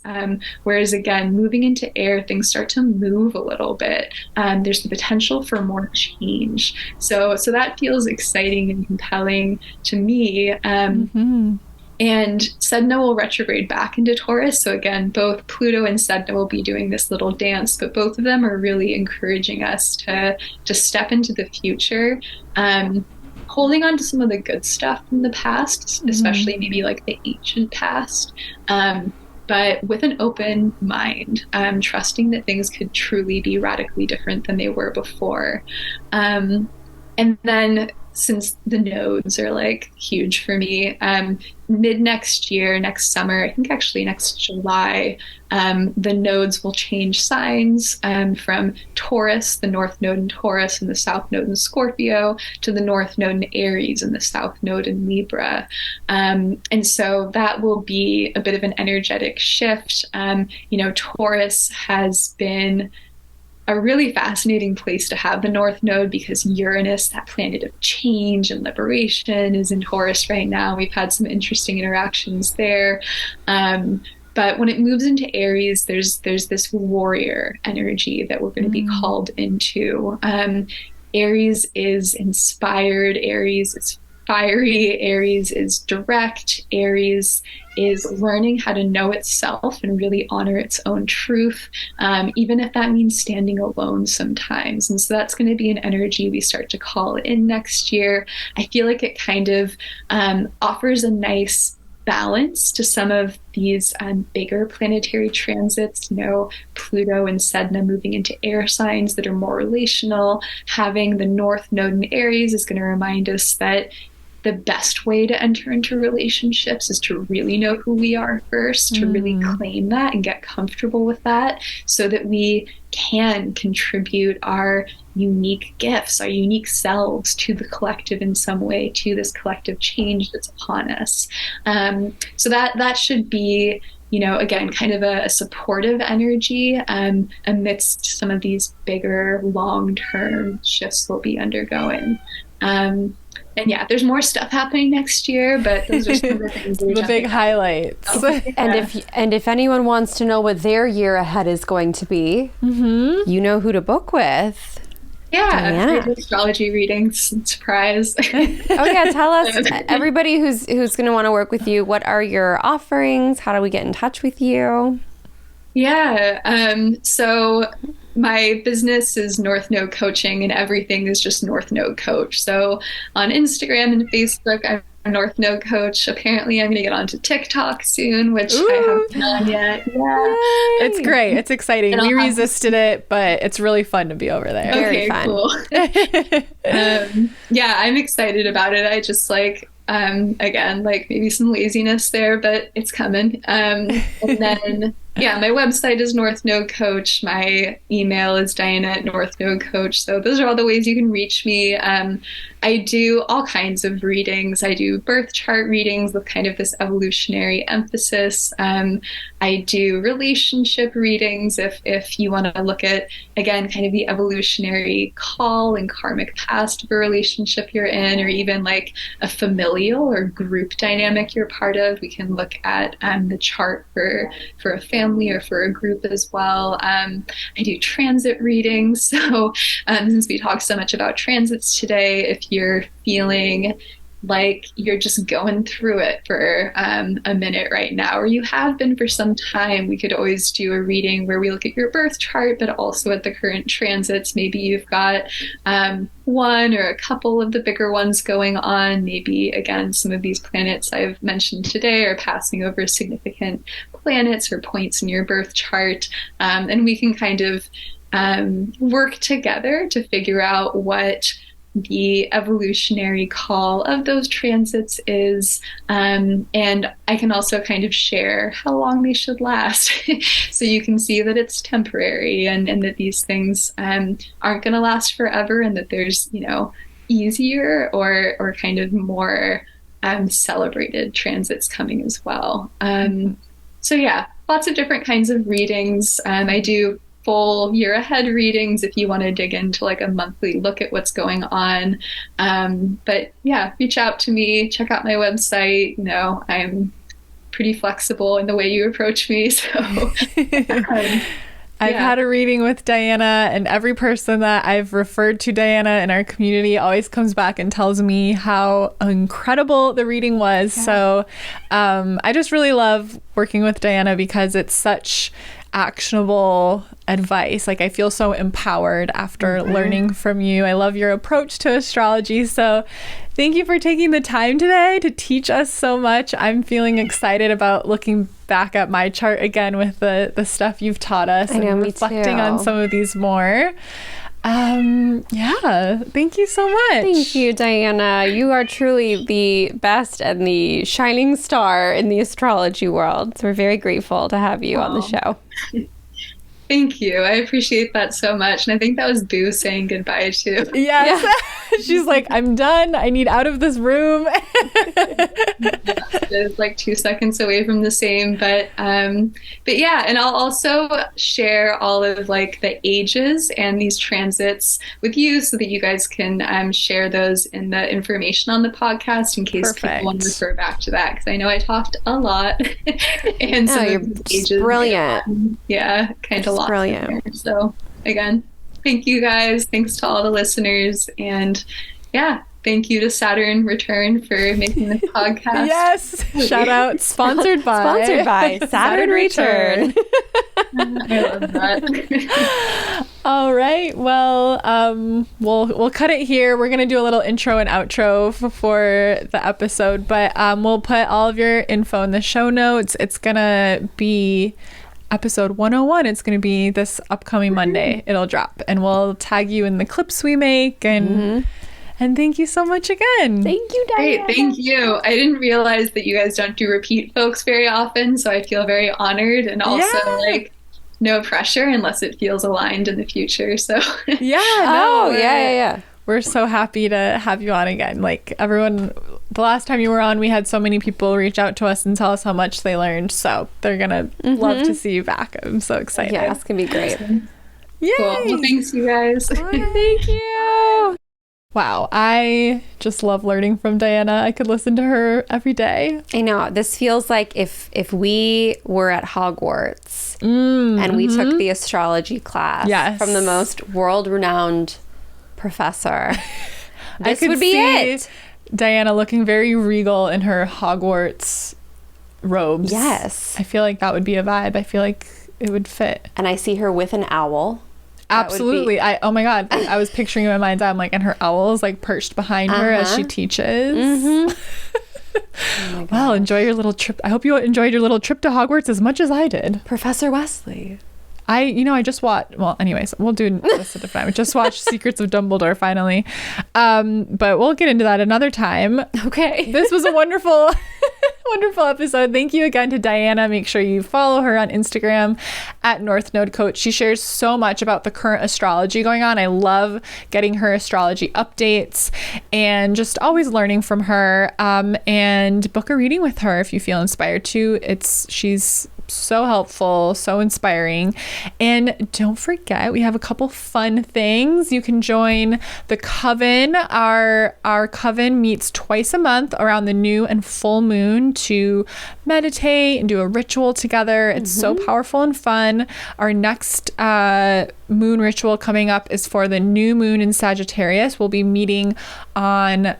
Whereas again, moving into air, things start to move a little bit. There's the potential for more change. So that feels exciting and compelling to me. And Sedna will retrograde back into Taurus. So again, both Pluto and Sedna will be doing this little dance, but both of them are really encouraging us to step into the future, holding on to some of the good stuff from the past, especially maybe like the ancient past, but with an open mind, trusting that things could truly be radically different than they were before. And then since the nodes are like huge for me, mid next year, next summer, I think actually next July, the nodes will change signs from Taurus, the North Node in Taurus and the South Node in Scorpio, to the North Node in Aries and the South Node in Libra. And so that will be a bit of an energetic shift. Taurus has been a really fascinating place to have the North Node because Uranus, that planet of change and liberation, is in Taurus right now. We've had some interesting interactions there. But when it moves into Aries, there's this warrior energy that we're going to be called into. Aries is inspired. Aries is fiery. Aries is direct. Aries is learning how to know itself and really honor its own truth, even if that means standing alone sometimes. And so that's going to be an energy we start to call in next year. I feel like it kind of offers a nice balance to some of these bigger planetary transits, Pluto and Sedna moving into air signs that are more relational. Having the North Node in Aries is going to remind us that the best way to enter into relationships is to really know who we are first, to really claim that and get comfortable with that so that we can contribute our unique gifts, our unique selves to the collective in some way, to this collective change that's upon us. So that should be, again, kind of a supportive energy amidst some of these bigger long-term shifts we'll be undergoing. And yeah, there's more stuff happening next year, but those are some of the things. The big highlights. And if anyone wants to know what their year ahead is going to be, you know who to book with. Yeah, I do astrology readings. Surprise. Oh yeah, tell us, everybody who's going to want to work with you, what are your offerings? How do we get in touch with you? Yeah, so my business is North Node Coaching, and everything is just North Node Coach. So on Instagram and Facebook, I'm a North Node Coach. Apparently, I'm going to get onto TikTok soon, which I haven't done yet. Yeah, it's great. It's exciting. We resisted it, but it's really fun to be over there. Very fun. Cool. Yeah, I'm excited about it. I just again, maybe some laziness there, but it's coming. And then, my website is North Node Coach. My email is Diana@NorthNodeCoach. So those are all the ways you can reach me. I do all kinds of readings. I do birth chart readings with kind of this evolutionary emphasis. I do relationship readings if you want to look at, again, kind of the evolutionary call and karmic past of a relationship you're in, or even like a familial or group dynamic you're part of. We can look at the chart for a family or for a group as well. I do transit readings. So since we talked so much about transits today, if you're feeling like you're just going through it for a minute right now, or you have been for some time, we could always do a reading where we look at your birth chart, but also at the current transits. Maybe you've got one or a couple of the bigger ones going on. Maybe, again, some of these planets I've mentioned today are passing over significant planets or points in your birth chart. And we can kind of work together to figure out what the evolutionary call of those transits is. And I can also kind of share how long they should last. So you can see that it's temporary, and that these things aren't going to last forever, and that there's, easier or kind of more celebrated transits coming as well. So yeah, lots of different kinds of readings. I do full year ahead readings if you want to dig into like a monthly look at what's going on. But yeah, reach out to me, check out my website. I'm pretty flexible in the way you approach me. So I've had a reading with Diana, and every person that I've referred to Diana in our community always comes back and tells me how incredible the reading was. Yeah. So I just really love working with Diana because it's such actionable advice. Like, I feel so empowered after learning from you. I love your approach to astrology. So thank you for taking the time today to teach us so much. I'm feeling excited about looking back at my chart again with the stuff you've taught us. I know, and me reflecting too. on some of these more. Thank you so much. Thank you, Diana. You are truly the best and the shining star in the astrology world. So we're very grateful to have you on the show. Thank you. I appreciate that so much. And I think that was Boo saying goodbye too. Yes. Yeah. She's like, I'm done. I need out of this room. It's like 2 seconds away from the same. But yeah, and I'll also share all of like the ages and these transits with you so that you guys can share those in the information on the podcast in case people want to refer back to that. Because I know I talked a lot. And some you're of the ages, brilliant. Yeah, kind of brilliant. So again, thank you guys. Thanks to all the listeners. And yeah, thank you to Saturn Return for making this podcast. Yes. Shout out. Sponsored by Saturn Return. I love that. All right. Well, we'll cut it here. We're going to do a little intro and outro for the episode, but we'll put all of your info in the show notes. It's going to be episode 101. It's going to be this upcoming Monday. It'll drop, and we'll tag you in the clips we make. And thank you so much again. Thank you, Diana. Great, thank you. I didn't realize that you guys don't do repeat folks very often, so I feel very honored, and also like no pressure unless it feels aligned in the future. So yeah. We're so happy to have you on again. Like, everyone, the last time you were on, we had so many people reach out to us and tell us how much they learned. So they're going to love to see you back. I'm so excited. Yeah, it's going to be great. Yay! Cool. Well, thanks, you guys. Thank you. Wow, I just love learning from Diana. I could listen to her every day. I know. This feels like if we were at Hogwarts and we took the astrology class from the most world-renowned professor, this would be it. Diana looking very regal in her Hogwarts robes. Yes. I feel like that would be a vibe. I feel like it would fit. And I see her with an owl. Absolutely. Oh my God. I was picturing in my mind's eye, I'm like, and her owl is like perched behind her as she teaches. Oh well, enjoy your little trip. I hope you enjoyed your little trip to Hogwarts as much as I did. Professor Wesley. I just watched, well, anyways, we'll do this at a different time. I just watched Secrets of Dumbledore finally. But we'll get into that another time. Okay. This was a wonderful episode. Thank you again to Diana. Make sure you follow her on Instagram at North Node Coach. She shares so much about the current astrology going on. I love getting her astrology updates and just always learning from her. And book a reading with her if you feel inspired to. She's so helpful, so inspiring. And don't forget, we have a couple fun things. You can join the coven. Our coven meets twice a month around the new and full moon to meditate and do a ritual together. It's so powerful and fun. Our next moon ritual coming up is for the new moon in Sagittarius. We'll be meeting on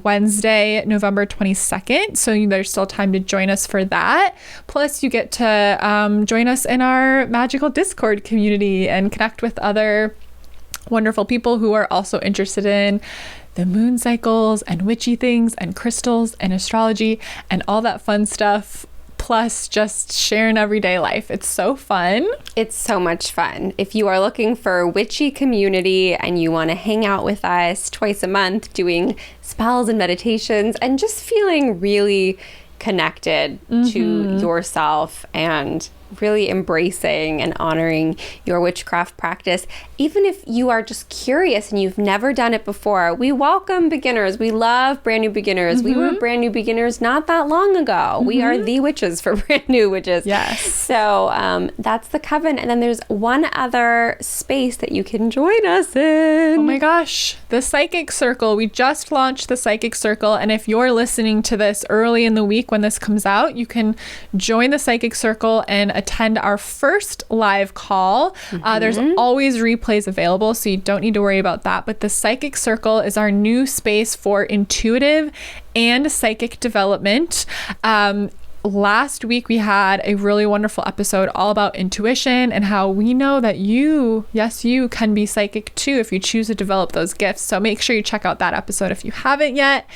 Wednesday, November 22nd. So there's still time to join us for that. Plus, you get to join us in our magical Discord community and connect with other wonderful people who are also interested in the moon cycles and witchy things and crystals and astrology and all that fun stuff. plus just sharing everyday life. It's so fun. It's so much fun. If you are looking for a witchy community and you want to hang out with us twice a month doing spells and meditations and just feeling really connected to yourself and really embracing and honoring your witchcraft practice. Even if you are just curious and you've never done it before, we welcome beginners. We love brand new beginners. We were brand new beginners not that long ago. We are the witches for brand new witches. Yes. So that's the coven. And then there's one other space that you can join us in. Oh my gosh, the Psychic Circle. We just launched the Psychic Circle, and if you're listening to this early in the week when this comes out, you can join the Psychic Circle and attend our first live call. There's always replays available, so you don't need to worry about that. But the Psychic Circle is our new space for intuitive and psychic development. Last week we had a really wonderful episode all about intuition and how we know that you can be psychic too if you choose to develop those gifts. So make sure you check out that episode if you haven't yet.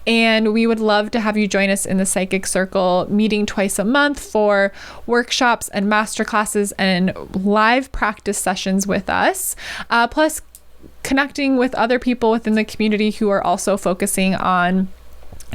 And we would love to have you join us in the Psychic Circle, meeting twice a month for workshops and masterclasses and live practice sessions with us. Plus connecting with other people within the community who are also focusing on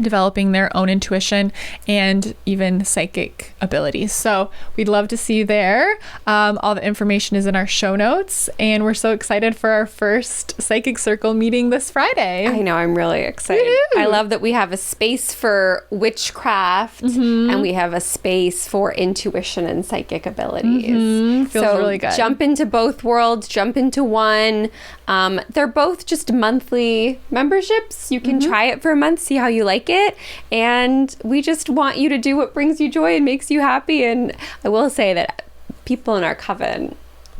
developing their own intuition and even psychic abilities. So we'd love to see you there. All the information is in our show notes, and we're so excited for our first Psychic Circle meeting this Friday. I know, I'm really excited. Woo-hoo. I love that we have a space for witchcraft and we have a space for intuition and psychic abilities. Feels really good. Jump into both worlds, jump into one. They're both just monthly memberships. You can try it for a month, see how you like it, and we just want you to do what brings you joy and makes you happy. And I will say that people in our coven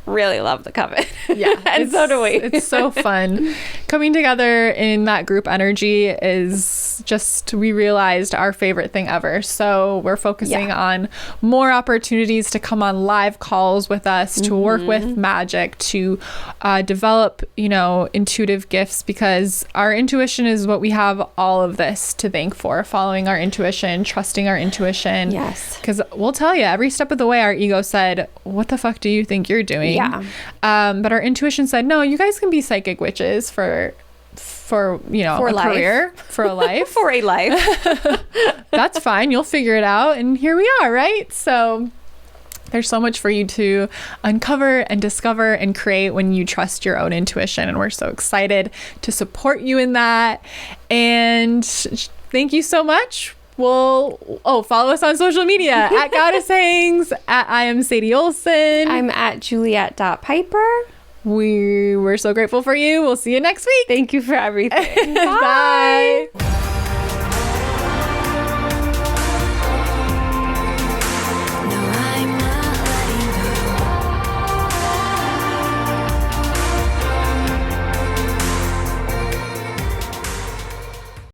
really love the coven. Yeah. And so do we. It's so fun. Coming together in that group energy is just, we realized, our favorite thing ever. So we're focusing on more opportunities to come on live calls with us, to work with magic, to develop, intuitive gifts, because our intuition is what we have all of this to thank for. Following our intuition, trusting our intuition. Yes. Because we'll tell you, every step of the way, our ego said, what the fuck do you think you're doing? Yeah. But our intuition said, no, you guys can be psychic witches for a life. career, for a life. For a life. That's fine. You'll figure it out. And here we are, right? So there's so much for you to uncover and discover and create when you trust your own intuition. And we're so excited to support you in that. And thank you so much. Follow us on social media at Goddess Hangs, at I am Sadie Olson. I'm at Juliet.Piper. We're so grateful for you. We'll see you next week. Thank you for everything. Bye.